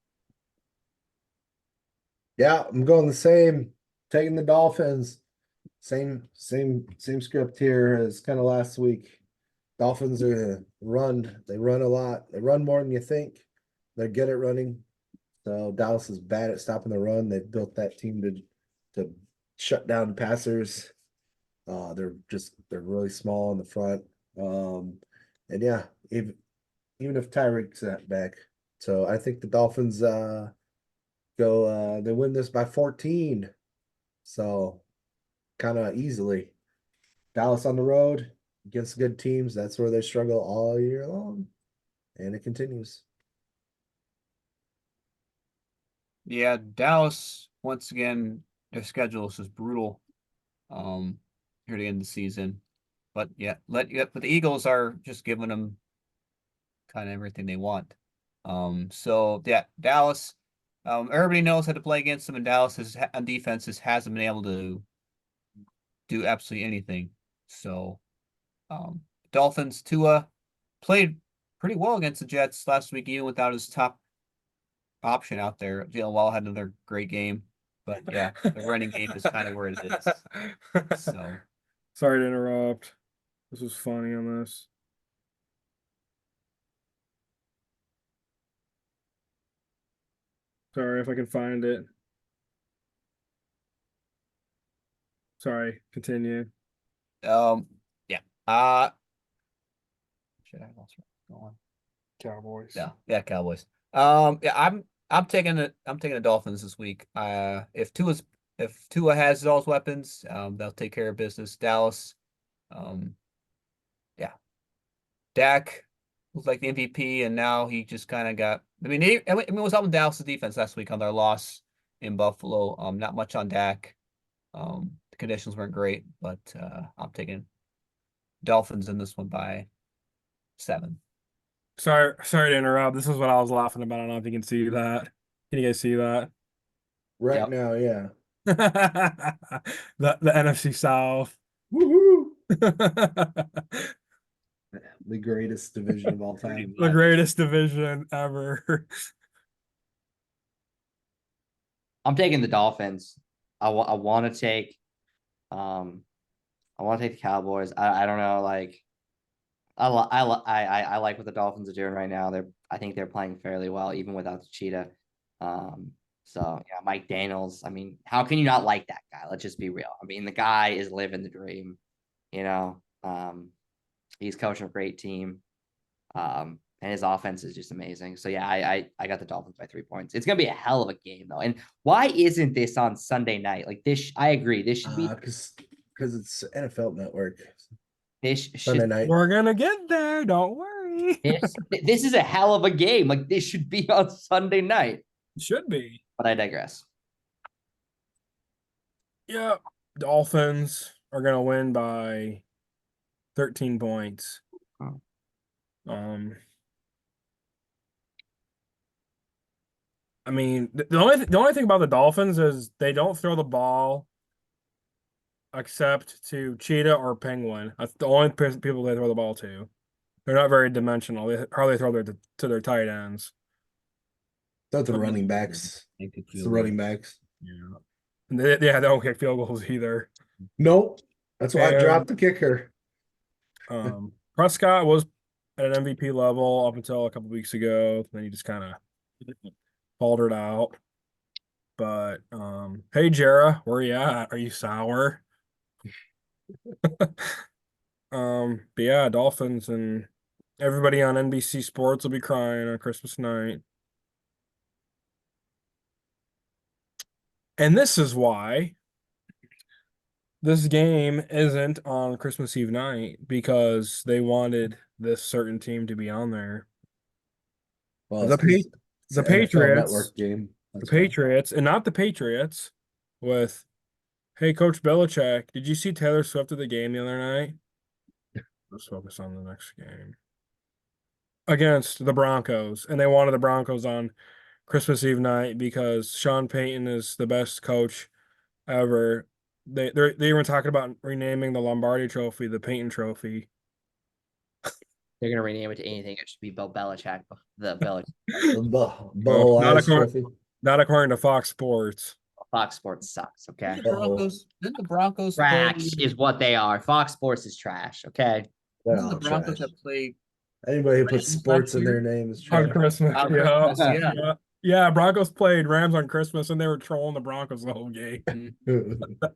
Yeah, I'm going the same. Taking the Dolphins. Same script here as kind of last week. Dolphins are run. They run a lot. They run more than you think. They're good at running. So Dallas is bad at stopping the run. They've built that team to shut down passers. They're really small in the front. And yeah, even if Tyreek's not back. So I think the Dolphins they win this by 14. So kind of easily. Dallas on the road against good teams. That's where they struggle all year long. And it continues. Yeah, Dallas, once again, their schedule is just brutal here at the end of the season. But yeah, but the Eagles are just giving them kind of everything they want. So yeah, Dallas, everybody knows how to play against them, and Dallas on defenses hasn't been able to do absolutely anything. So Dolphins, Tua played pretty well against the Jets last week, even without his top option out there. Jalen Waddle had another great game, but yeah, the running game is kind of where it is. So Sorry to interrupt. This was funny on this. Sorry if I can find it. Sorry, continue. yeah. Should I also go on? Cowboys. Yeah, Cowboys. Yeah, I'm taking the Dolphins this week. If Tua has those weapons, they'll take care of business. Dallas, um, yeah, Dak was like the MVP, and now he just kind of got. I mean, it was all in Dallas' defense last week on their loss in Buffalo. Not much on Dak. The conditions weren't great, but I'm taking Dolphins in this one by 7. Sorry to interrupt. This is what I was laughing about. I don't know if you can see that. Can you guys see that? Right Yep. now, yeah. The NFC South. Woohoo! The The greatest division of all time. greatest division ever. I'm taking the Dolphins. I want to take, I want to take the Cowboys. I don't know, like, I like what the Dolphins are doing right now. I think they're playing fairly well, even without the cheetah. So yeah, Mike Daniels. I mean, how can you not like that guy? Let's just be real. I mean, the guy is living the dream. You know, he's coaching a great team. And his offense is just amazing. So yeah, I got the Dolphins by 3 points. It's gonna be a hell of a game though. And why isn't this on Sunday night? Like this, I agree. This should be Because it's NFL Network. this Sunday should night. We're gonna get there. Don't worry. this is a hell of a game. Like this should be on Sunday night. Should be. But I digress. Yeah. Dolphins are gonna win by 13 points. Oh. I mean, the only thing about the Dolphins is they don't throw the ball except to Cheetah or Penguin. That's the only people they throw the ball to. They're not very dimensional. They hardly throw to their tight ends. Not the running backs. It's the running backs. Yeah. And they don't kick field goals either. Nope. That's why I And- dropped the kicker. Prescott was at an MVP level up until a couple weeks ago. Then he just kind of faltered out. But hey Jara, where you at? Are you sour? But yeah, Dolphins and everybody on NBC Sports will be crying on Christmas night. And this is why this game isn't on Christmas Eve night, because they wanted this certain team to be on there. Well, The it's 'cause Pa- it's the an NFL Patriots- Network game. The That's why. Patriots, and not the Patriots, with, hey, Coach Belichick, did you see Taylor Swift at the game the other night? Let's focus on the next game. Against the Broncos, and they wanted the Broncos on Christmas Eve night because Sean Payton is the best coach ever. They were talking about renaming the Lombardi Trophy the Payton Trophy. They're gonna rename it to anything. It should be Bill Belichick. The Belichick. Bull not Eyes according- Trophy. Not according to Fox Sports. Fox Sports sucks. Okay, Didn't the Broncos trash play- is what they are. Fox Sports is trash. Okay, They're didn't the all Broncos trash. have played Anybody who puts Rams sports last in their year? name is On trash. Christmas, On yeah. Christmas, yeah. Yeah, Broncos played Rams on Christmas, and they were trolling the Broncos the whole game.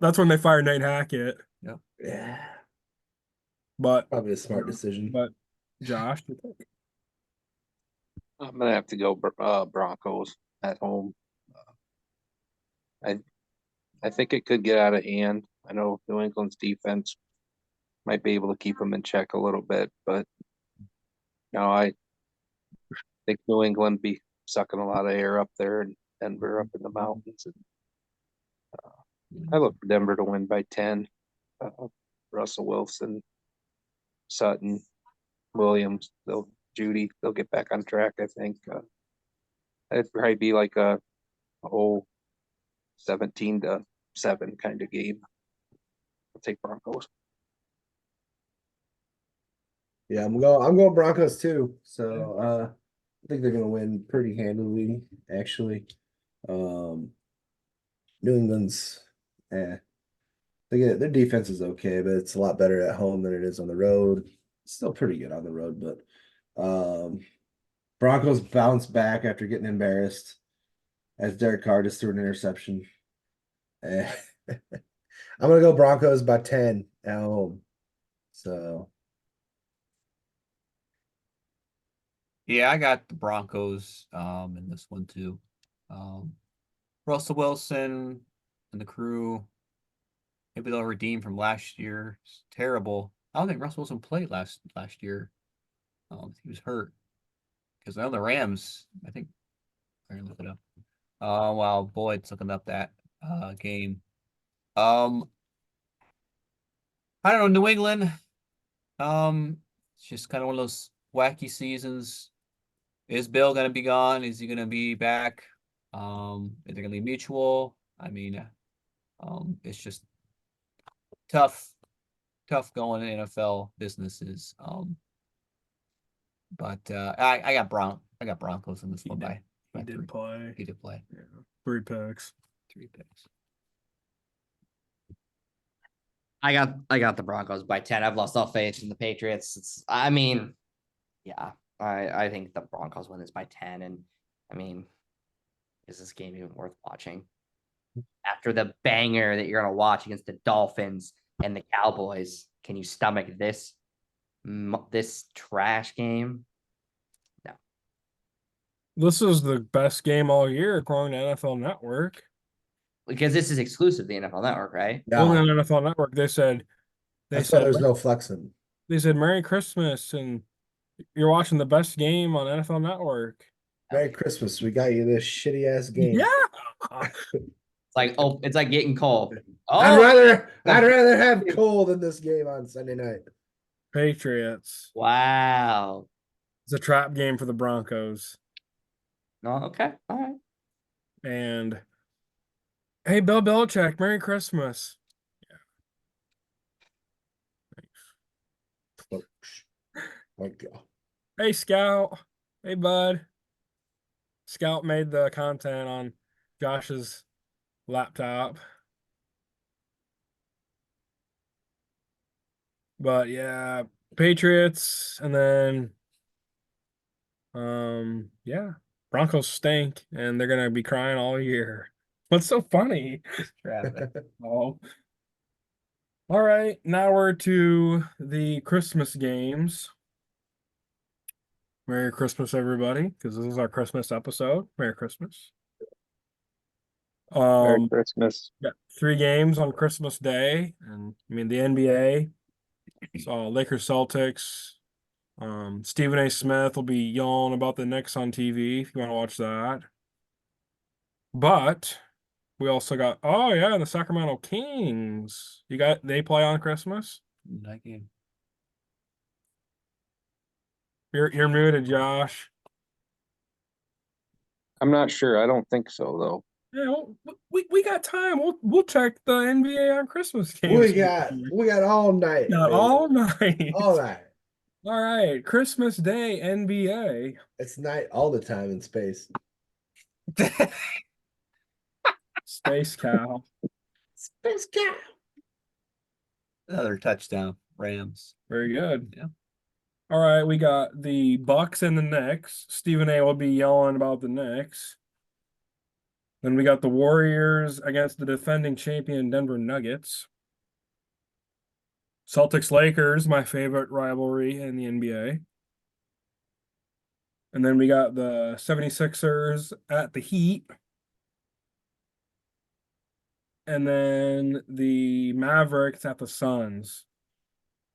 That's when they fired Nate Hackett. Yeah, But probably a smart decision. But Josh, I'm gonna have to go Broncos at home. I think it could get out of hand. I know New England's defense might be able to keep them in check a little bit, but I think New England be sucking a lot of air up there and Denver up in the mountains. And I look for Denver to win by 10. Russell Wilson, Sutton, Williams, Judy, they'll get back on track. I think it'd probably be like a 17-7 kind of game. I'll take Broncos. Yeah, I'm going Broncos too. So I think they're gonna win pretty handily, actually. New England's their defense is okay, but it's a lot better at home than it is on the road. Still pretty good on the road, but Broncos bounce back after getting embarrassed as Derek Carr just threw an interception. I'm gonna go Broncos by 10 at home. So Yeah, I got the Broncos in this one too. Russell Wilson and the crew. Maybe they'll redeem from last year. It's terrible. I don't think Russell Wilson played last year. He was hurt. Because I know the Rams, I think I can look it up. While Boyd's looking up that game. Um, I don't know, New England. It's just kind of one of those wacky seasons. Is Bill gonna be gone? Is he gonna be back? Is it gonna be mutual? I mean, it's just tough, tough going in NFL businesses. But I got Broncos in this one by He did three. play. He did play Yeah. 3 picks. 3 picks. I got the Broncos by 10. I've lost all faith in the Patriots. I mean, yeah, I think the Broncos win this by 10. And I mean, is this game even worth watching? After the banger that you're gonna watch against the Dolphins and the Cowboys, can you stomach this trash game? This is the best game all year according to NFL Network. Because this is exclusive to the NFL Network, right? Only Yeah, on NFL Network, they said that's why there's no flexing. they said Merry Christmas and you're watching the best game on NFL Network. Merry Christmas. We got you this shitty ass game. Yeah. It's like getting cold. I'd Oh rather have Cole than this game on Sunday night. Patriots. wow. It's a trap game for the Broncos. No, okay. All right. And hey, Bill Belichick, Merry Christmas. Like, God. Hey, Scout. Hey, bud. Scout made the content on Josh's laptop. But yeah, Patriots and then yeah, Broncos stink and they're gonna be crying all year. What's so funny? Oh. All right, now we're to the Christmas games. Merry Christmas, everybody, because this is our Christmas episode. Merry Christmas. Merry Christmas. Yeah, 3 games on Christmas Day, and I mean the NBA. So Lakers Celtics. Stephen A. Smith will be yelling about the Knicks on TV if you want to watch that. But we also got the Sacramento Kings. They play on Christmas. That game. You're muted, Josh. I'm not sure. I don't think so though. Yeah, well, we got time. We'll check the NBA on Christmas games. we got all night. Got baby. all night. All night. All right, Christmas Day NBA. It's night all the time in space. Space Cow. Space cow. Another touchdown, Rams. Very good. Yeah. All right, we got the Bucks and the Knicks. Stephen A. will be yelling about the Knicks. Then we got the Warriors against the defending champion Denver Nuggets. Celtics Lakers, my favorite rivalry in the NBA. And then we got the 76ers at the Heat. And then the Mavericks at the Suns.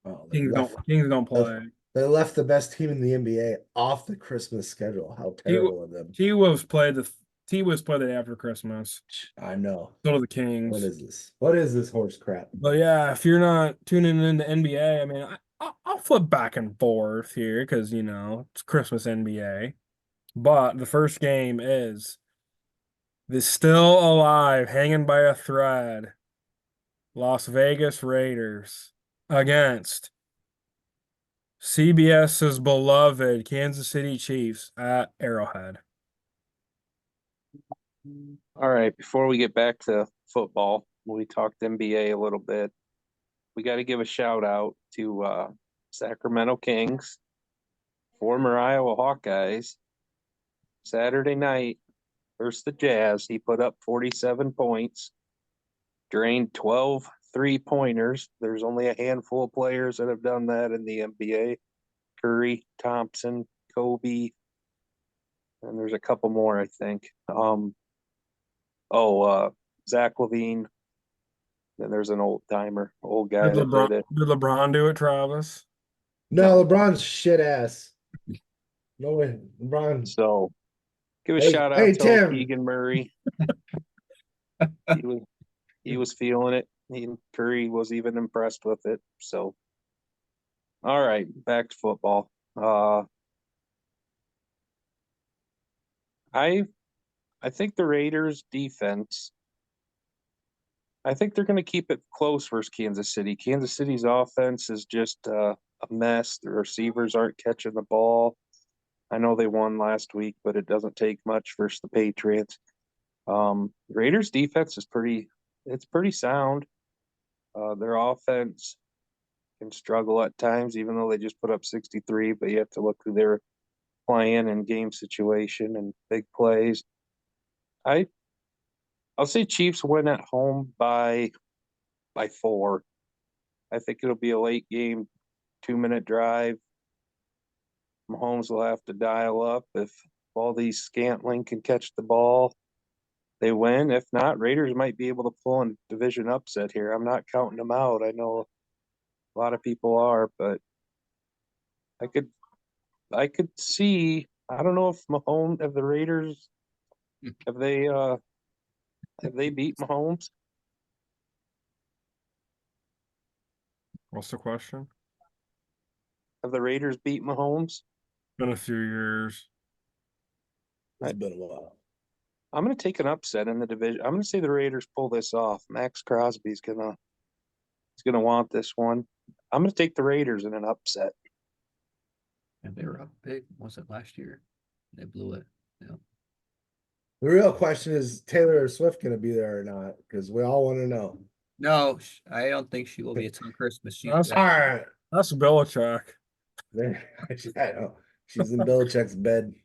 Oh, Kings don't play. They left the best team in the NBA off the Christmas schedule. How terrible of them. T-Wolves play the day after Christmas. I know. So do the Kings. What is this? What is this horse crap? But yeah, if you're not tuning into NBA, I mean, I'll flip back and forth here because, it's Christmas NBA. But the first game is the still alive, hanging by a thread, Las Vegas Raiders against CBS's beloved Kansas City Chiefs at Arrowhead. All right, before we get back to football, we talked NBA a little bit. We got to give a shout out to Sacramento Kings, former Iowa Hawkeyes. Saturday night versus the Jazz, he put up 47 points, drained 12 3-pointers. There's only a handful of players that have done that in the NBA. Curry, Thompson, Jacoby, and there's a couple more, I think. Zach Levine. Then there's an old timer, old guy Did that LeBron, did it. did LeBron do it, Travis? No, LeBron's shit ass. No way, LeBron. So give a Hey, shout hey, out to old Tim. Keegan Murray. He was feeling it. Curry was even impressed with it. So, all right, back to football. I think the Raiders defense, I think they're going to keep it close versus Kansas City. Kansas City's offense is just a mess. The receivers aren't catching the ball. I know they won last week, but it doesn't take much versus the Patriots. Raiders defense is pretty sound. Their offense can struggle at times, even though they just put up 63, but you have to look who they're playing and game situation and big plays. I'll say Chiefs win at home by 4. I think it'll be a late game, 2-minute drive. Mahomes will have to dial up. If all these Scantling can catch the ball, they win. If not, Raiders might be able to pull a division upset here. I'm not counting them out. I know a lot of people are, but I could see. I don't know if Mahomes, if the Raiders, have they beat Mahomes? What's the question? Have the Raiders beat Mahomes? Been a few years. It's been a while. I'm going to take an upset in the division. I'm going to say the Raiders pull this off. Max Crosby's gonna want this one. I'm going to take the Raiders in an upset. And they were up big. Was it last year? They blew it. Yeah. The real question is Taylor Swift going to be there or not? Because we all want to know. No, I don't think she will be. It's on Christmas. She's That's- All right. That's Belichick. I know. She's in Belichick's bed.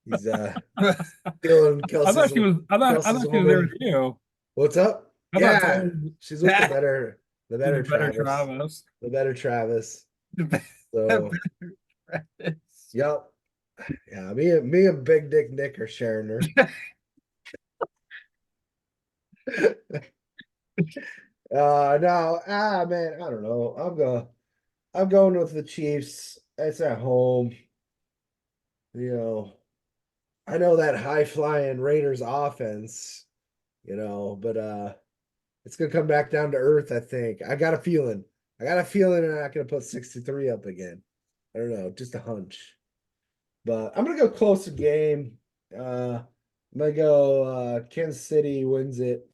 He's stealing Kelsey's. I thought she was. I thought Kelsey's she was there woman. with you. What's up? I thought Yeah, Taylor- she's with the better She's a better Travis. Travis. The better Travis. The better So, Travis. yep. Yeah, me and Big Dick Nick are sharing her. No, man, I don't know. I'm going with the Chiefs. It's at home. I know that high flying Raiders offense, but it's gonna come back down to earth, I think. I got a feeling they're not gonna put 63 up again. I don't know, just a hunch. But I'm gonna go closer game. I'm gonna go Kansas City wins it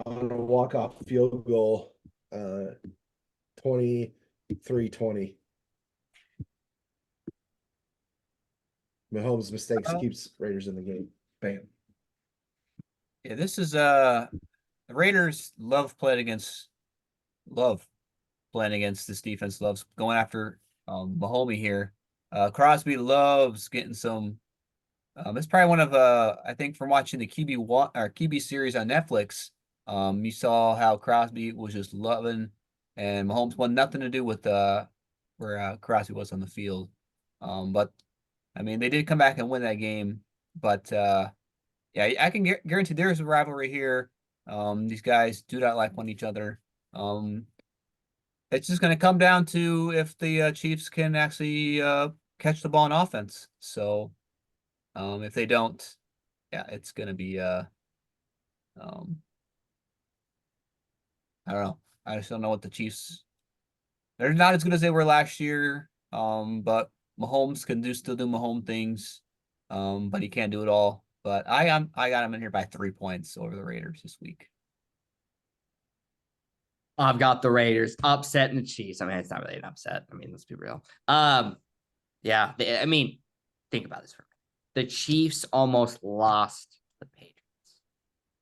on a walk-off field goal, 23-20. Mahomes mistakes keeps Raiders in the game. Bam. Yeah, this is the Raiders love playing against this defense, loves going after Mahomes here. Crosby loves getting some. It's probably one of I think from watching the QB1 or QB series on Netflix. You saw how Crosby was just loving, and Mahomes wanted nothing to do with where Crosby was on the field. But I mean, they did come back and win that game. But yeah, I can guarantee there's a rivalry here. These guys do not like one each other. It's just going to come down to if the Chiefs can actually catch the ball in offense. So if they don't, yeah, it's going to be I don't know. I just don't know what the Chiefs. They're not as good as they were last year. But Mahomes can still do Mahomes things. But he can't do it all. But I got him in here by 3 points over the Raiders this week. I've got the Raiders upsetting the Chiefs. I mean, it's not really an upset. I mean, let's be real. Yeah. I mean, think about this for a minute. The Chiefs almost lost the Patriots,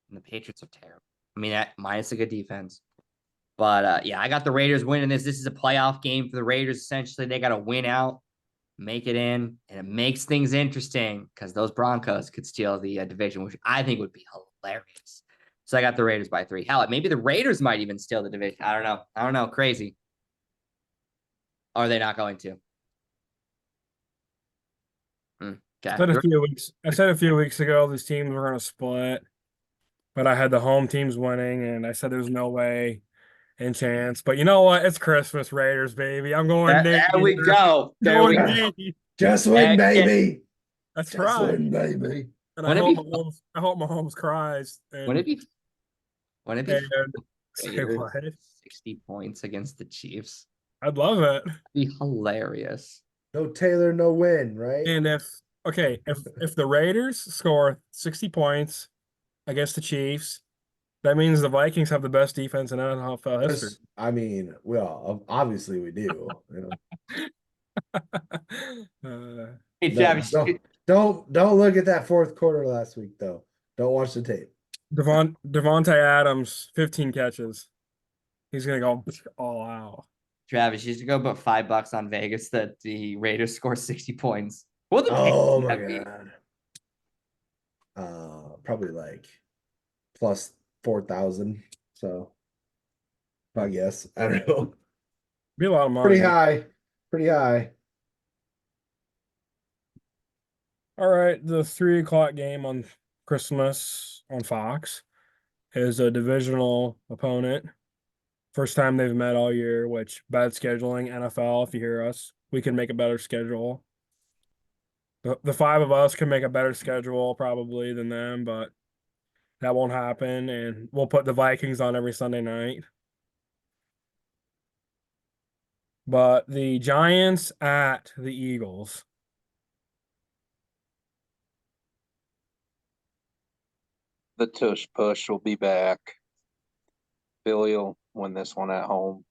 and the Patriots are terrible. I mean, minus a good defense. But yeah, I got the Raiders winning this. This is a playoff game for the Raiders. Essentially, they got to win out, make it in, and it makes things interesting because those Broncos could steal the division, which I think would be hilarious. So I got the Raiders by 3. Hell, maybe the Raiders might even steal the division. I don't know. Crazy. Are they not going to? I said a few weeks ago these teams were gonna split, but I had the home teams winning, and I said there's no way and chance. But you know what? It's Christmas, Raiders, baby. I'm going There Nate we here. go. There we Going go. Nate. Just win, Heck yeah. baby. That's Just right. win, baby. And Wouldn't it be I hope Mahomes cries. And, Wouldn't it be and say Raiders what? 60 points against the Chiefs? I'd love it. Be hilarious. No Taylor, no win, right? And if the Raiders score 60 points against the Chiefs, that means the Vikings have the best defense in NFL history. Just- I mean, well, obviously we do. You know? Hey, No, Travis, don't look at that fourth quarter last week though. Don't watch the tape. Devontae Adams, 15 catches. He's gonna go all out. Travis, you should go put $5 on Vegas that the Raiders score 60 points. What the Oh pick my would that be? god. Probably like plus 4,000. So I guess I don't know. Be a lot of money. Pretty high. Pretty high. All right, the 3 o'clock game on Christmas on Fox is a divisional opponent. First time they've met all year, which bad scheduling, NFL, if you hear us, we can make a better schedule. The 5 of us can make a better schedule probably than them, but that won't happen. And we'll put the Vikings on every Sunday night. But the Giants at the Eagles. The tush push will be back. Philly will win this one at home.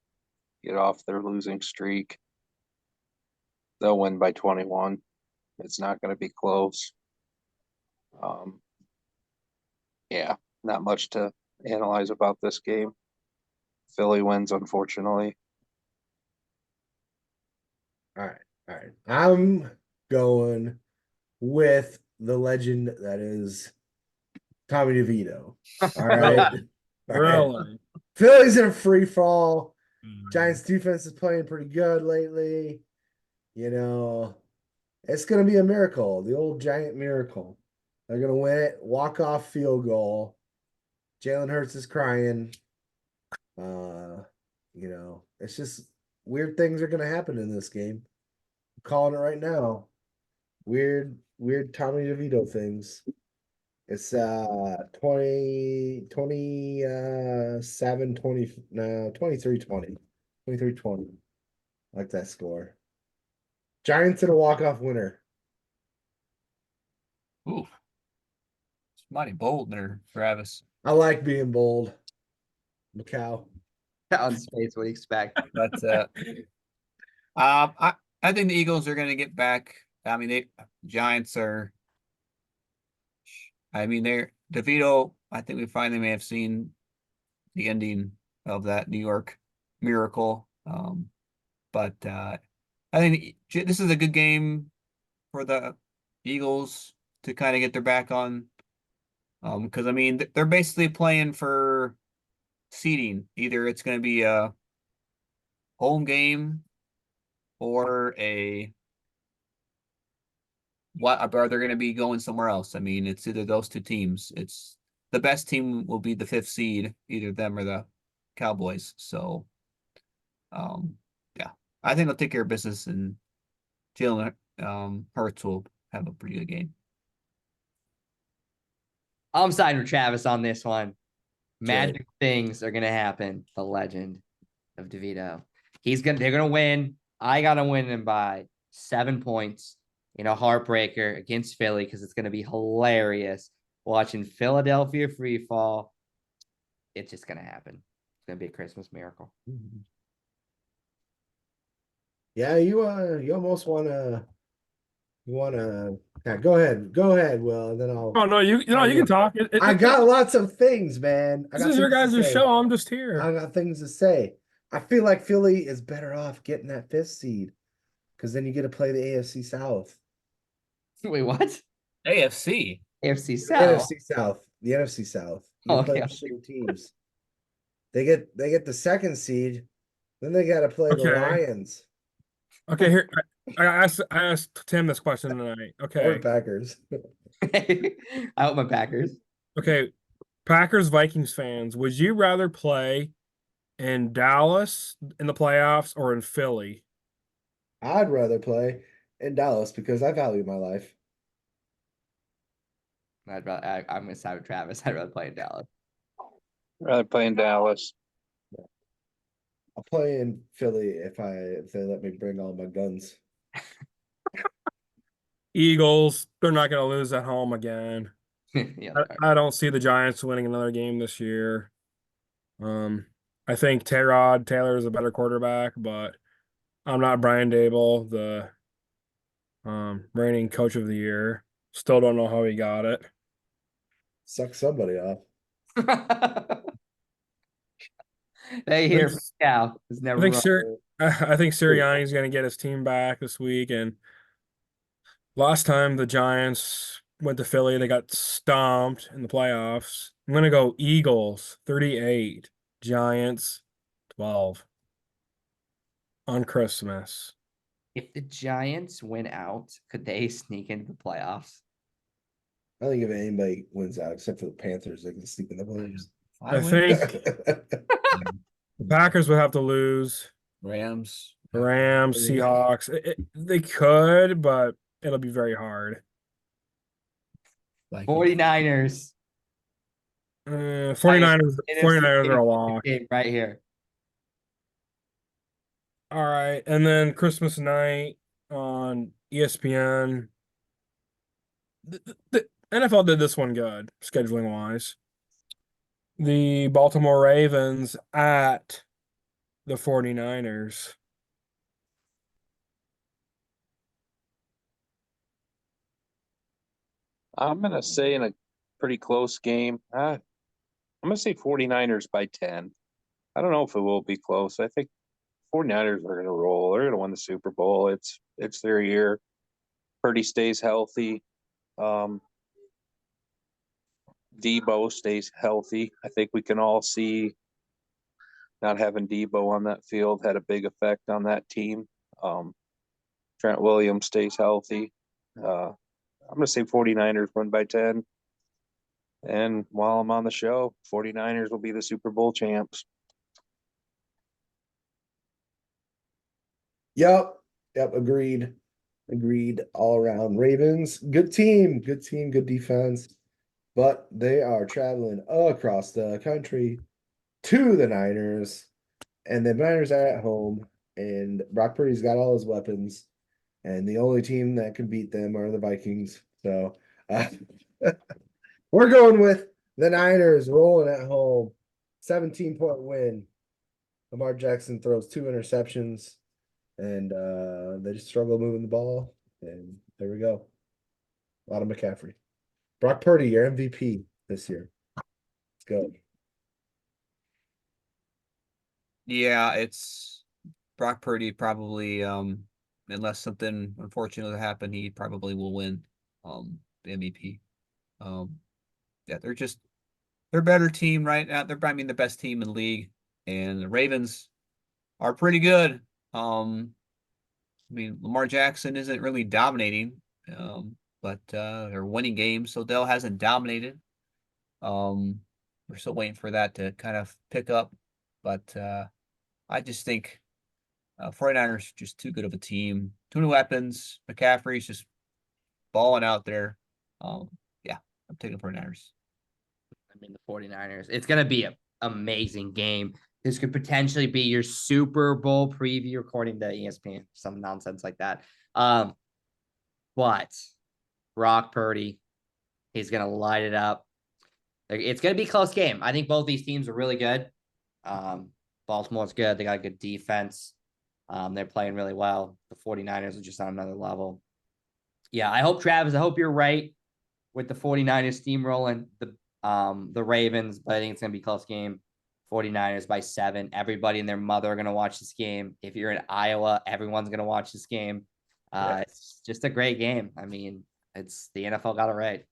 Get off their losing streak. They'll win by 21. It's not going to be close. Yeah, not much to analyze about this game. Philly wins, unfortunately. All right. I'm going with the legend that is Tommy DeVito. All right. All right. Really? Philly's in a free fall. Giants defense is playing pretty good lately. You know, it's going to be a miracle, the old Giant miracle. They're going to win it, walk-off field goal. Jalen Hurts is crying. You know, it's just weird things are going to happen in this game. I'm calling it right now. Weird Tommy DeVito things. It's 23-20. 23-20. I like that score. Giants in a walk-off winner. Ooh. It's mighty bold there, Travis. I like being bold. Macau. On space, what do you expect? But I think the Eagles are going to get back. I mean, Giants are. I mean, they're DeVito. I think we finally may have seen the ending of that New York miracle. But I think this is a good game for the Eagles to kind of get their back on. Because I mean, they're basically playing for seeding. Either it's going to be a home game or are they going to be going somewhere else? I mean, it's either those two teams. It's the best team will be the 5th seed, either them or the Cowboys. So, yeah, I think they'll take care of business, and Jalen Hurts will have a pretty good game. I'm siding with Travis on this one. Right. Magic things are gonna happen. The legend of DeVito. They're gonna win. I gotta win them by 7 points in a heartbreaker against Philly because it's gonna be hilarious watching Philadelphia free fall. It's just gonna happen. It's gonna be a Christmas miracle. Yeah, you almost wanna yeah, go ahead, Will, and then I'll Oh no, you can talk. I got lots of things, man. This is your guys' show. I'm just here. I got things to say. I feel like Philly is better off getting that 5th seed because then you get to play the AFC South. Wait, what? AFC. AFC South. NFC South. The NFC South. You Oh, play yeah. the shitty teams. They get the 2nd seed, then they got to play the Okay. Lions. Okay, here I asked Tim this question tonight. Or Okay. Packers. I hope my Packers. Okay. Packers Vikings fans, would you rather play in Dallas in the playoffs or in Philly? I'd rather play in Dallas because I value my life. I'm gonna side with Travis. I'd rather play in Dallas. Rather play in Dallas. I'll play in Philly if they let me bring all my guns. Eagles, they're not going to lose at home again. Yeah, I don't see the Giants winning another game this year. I think Tyrod Taylor is a better quarterback, but I'm not Brian Dable, the reigning coach of the year. Still don't know how he got it. Suck somebody off. They hear from Cal. It's never wrong. I think Sirianni's going to get his team back this week. And last time the Giants went to Philly, they got stomped in the playoffs. I'm going to go Eagles 38, Giants 12 on Christmas. If the Giants win out, could they sneak into the playoffs? I think if anybody wins out except for the Panthers, they can sneak in the playoffs. I think the Packers would have to lose. Rams. Rams, Seahawks. They could, but it'll be very hard. 49ers. 49ers are a lock. Game right here. All right. And then Christmas night on ESPN. The NFL did this one good, scheduling wise. The Baltimore Ravens at the 49ers. I'm gonna say in a pretty close game. I'm gonna say 49ers by 10. I don't know if it will be close. I think 49ers are gonna roll. They're gonna win the Super Bowl. It's their year. Purdy stays healthy. Debo stays healthy. I think we can all see not having Debo on that field had a big effect on that team. Trent Williams stays healthy. I'm going to say 49ers win by 10. And while I'm on the show, 49ers will be the Super Bowl champs. Yep. Agreed. All around. Ravens, good team, good defense. But they are traveling across the country to the Niners. And the Niners are at home. And Brock Purdy's got all his weapons. And the only team that can beat them are the Vikings. So we're going with the Niners rolling at home. 17-point win. Lamar Jackson throws 2 interceptions. And they just struggle moving the ball. And there we go. A lot of McCaffrey. Brock Purdy, your MVP this year. Let's go. Yeah, it's Brock Purdy probably, unless something unfortunate happened, he probably will win the MVP. Yeah, they're a better team right now. They're the best team in the league, and the Ravens are pretty good. Lamar Jackson isn't really dominating, but they're winning games. So Dell hasn't dominated. We're still waiting for that to kind of pick up, but I just think 49ers are just too good of a team. Too many weapons. McCaffrey's just balling out there. Yeah, I'm taking 49ers. The 49ers. It's going to be an amazing game. This could potentially be your Super Bowl preview according to ESPN, some nonsense like that. But Brock Purdy, he's going to light it up. It's going to be a close game. I think both these teams are really good. Baltimore's good. They got a good defense. They're playing really well. The 49ers are just on another level. Yeah, I hope, Travis, you're right with the 49ers steamrolling the Ravens, but I think it's going to be a close game. 49ers by 7. Everybody and their mother are going to watch this game. If you're in Iowa, everyone's going to watch this game. It's just a great game. It's the NFL got it right.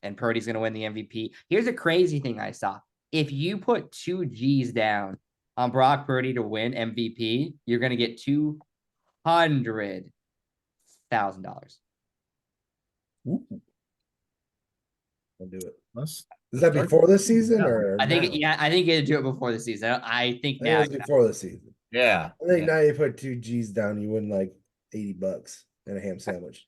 And Purdy's going to win the MVP. Here's a crazy thing I saw. If you put 2 G's down on Brock Purdy to win MVP, you're going to get 2 I'll do it. Let's Is that before the season Yeah. or I think, now? yeah, I think you had to do it before the season. I think I think now. it was before the season. Yeah. I think yeah. now you put 2 G's down, you win like $80 and a ham sandwich.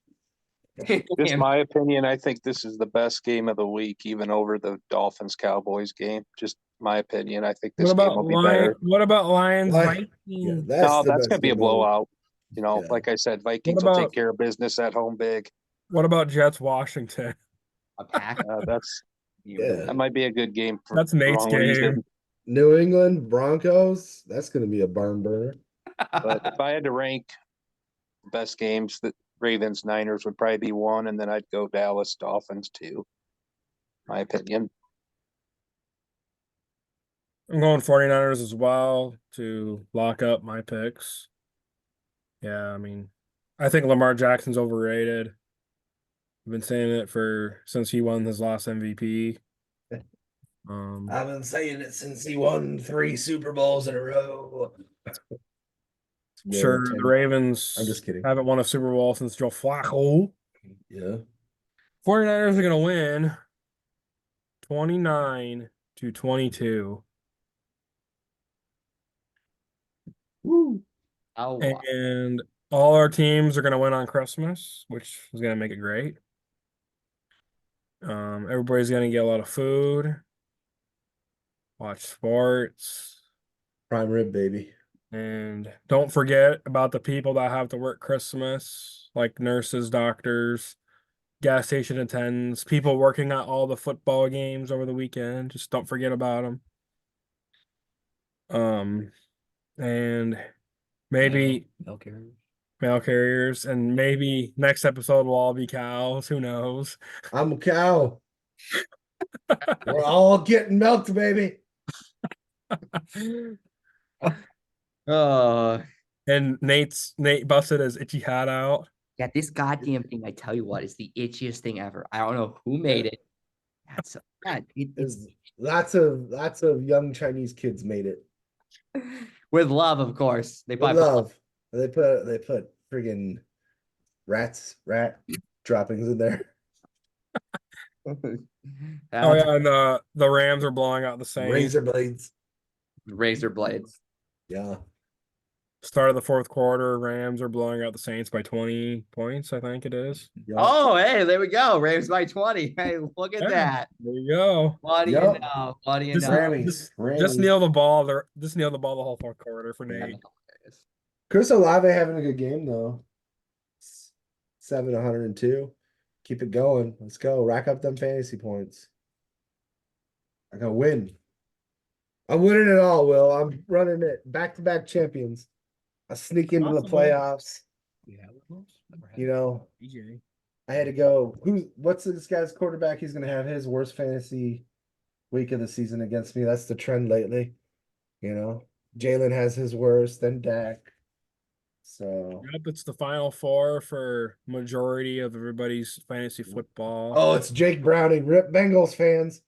Just my opinion, I think this is the best game of the week, even over the Dolphins Cowboys game. Just my opinion. I think this game will be better. What about Lions Why? Vikings? Yeah, that's No, the that's best gonna be a game of the week. blowout. You know, Yeah. like I said, Vikings will about- take care of business at home big. What about Jets Washington? A pack. Yeah. That might be a good game for That's Nate's wrong game. reason. New England Broncos, that's going to be a barn burner. But if I had to rank best games, that Ravens Niners would probably be one, and then I'd go Dallas Dolphins two. My opinion. I'm going 49ers as well to lock up my picks. Yeah, I mean, I think Lamar Jackson's overrated. I've been saying it since he won his last MVP. I've been saying it since he won 3 Super Bowls in a row. Sure, the Ravens I'm just kidding. haven't won a Super Bowl since Joe Flacco. Yeah. 49ers are going to win 29-22. Woo. Oh, And all our teams are going to win on Christmas, which is going to make it great. Everybody's going to get a lot of food, watch sports, Prime rib, baby. and don't forget about the people that have to work Christmas, like nurses, doctors, gas station attendants, people working at all the football games over the weekend. Just don't forget about them. And maybe mail carriers, and maybe next episode will all be cows. Who knows? I'm a cow. We're all getting milked, baby. oh, And Nate busted his itchy hat out. yeah, this goddamn thing, I tell you what, is the itchiest thing ever. I don't know who made it. That's God, it's Lots of young Chinese kids made it. with love, of course. They With probably love. They put friggin' rat droppings in there. Oh yeah, and the Rams are blowing out the Saints. Razor blades. razor blades. Yeah. Start of the fourth quarter, Rams are blowing out the Saints by 20 points, I think it is. Yeah. Oh, hey, there we go. Rams by 20. Hey, look at Yeah. that. There you go. What do you Yep. know? What do you Just- know? Rammies. Just kneel the ball. Just kneel the ball the whole fourth quarter for Nate. Chris Olave having a good game though. 702. Keep it going. Let's go. Rack up them fantasy points. I gotta win. I'm winning it all, Will. I'm running it. Back-to-back champions. I sneak into the Possible. playoffs. You know, DJ. I had to go. What's this guy's quarterback? He's gonna have his worst fantasy week of the season against me. That's the trend lately. You know, Jalen has his worst, then Dak. So Yep, it's the final four for majority of everybody's fantasy football. oh, it's Jake Browning. Rip Bengals fans.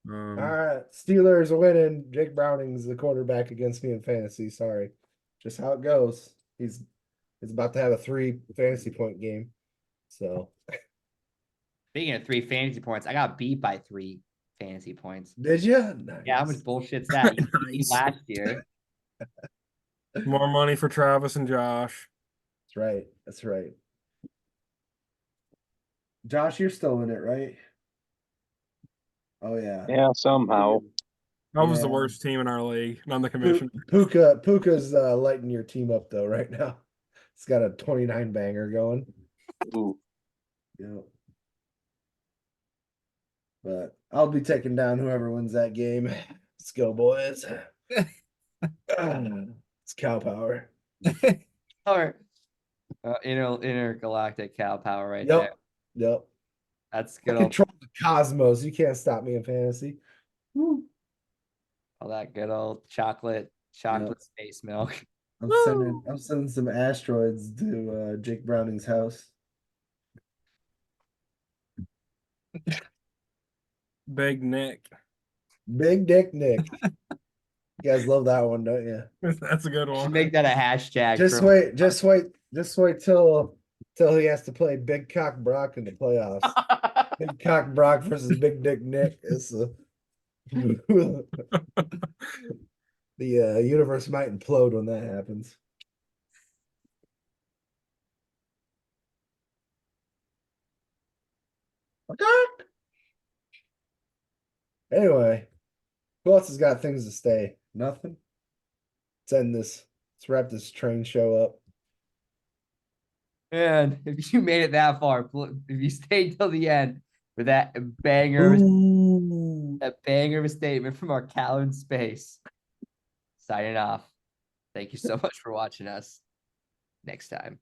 All right, Steelers are winning. Jake Browning's the quarterback against me in fantasy. Sorry, just how it goes. He's about to have a 3 fantasy point game. So Speaking of 3 fantasy points, I got beat by 3 fantasy points. did you? Yeah, how much bullshit's that? You beat me Nice. last year. More money for Travis and Josh. That's right. That's right. Josh, you're still in it, right? Oh yeah. Yeah, somehow. That was the Yeah. worst team in our league, not the commission. Puka's lighting your team up though right now. It's got a 29 banger going. Ooh. Yeah. But I'll be taking down whoever wins that game. Let's go, boys. It's cow power. Or intergalactic cow power right there. Yep. That's I good old control the cosmos. You can't stop me in fantasy. Woo. all that good old chocolate space milk. I'm sending some asteroids to Jake Browning's house. Big Nick. Big Dick Nick. You guys love that one, don't you? That's a good Should one. make that a hashtag. Just for- wait Just wait till he has to play Big Cock Brock in the playoffs. Big Cock Brock versus Big Dick Nick. It's the universe might implode when that happens. Anyway, who else has got things to stay? Nothing. Let's end this. Let's wrap this train show up. Man, if you made it that far, if you stayed till the end with that banger, Ooh. that banger of a statement from our Cal in space. Signing off. Thank you so much for watching us. Next time.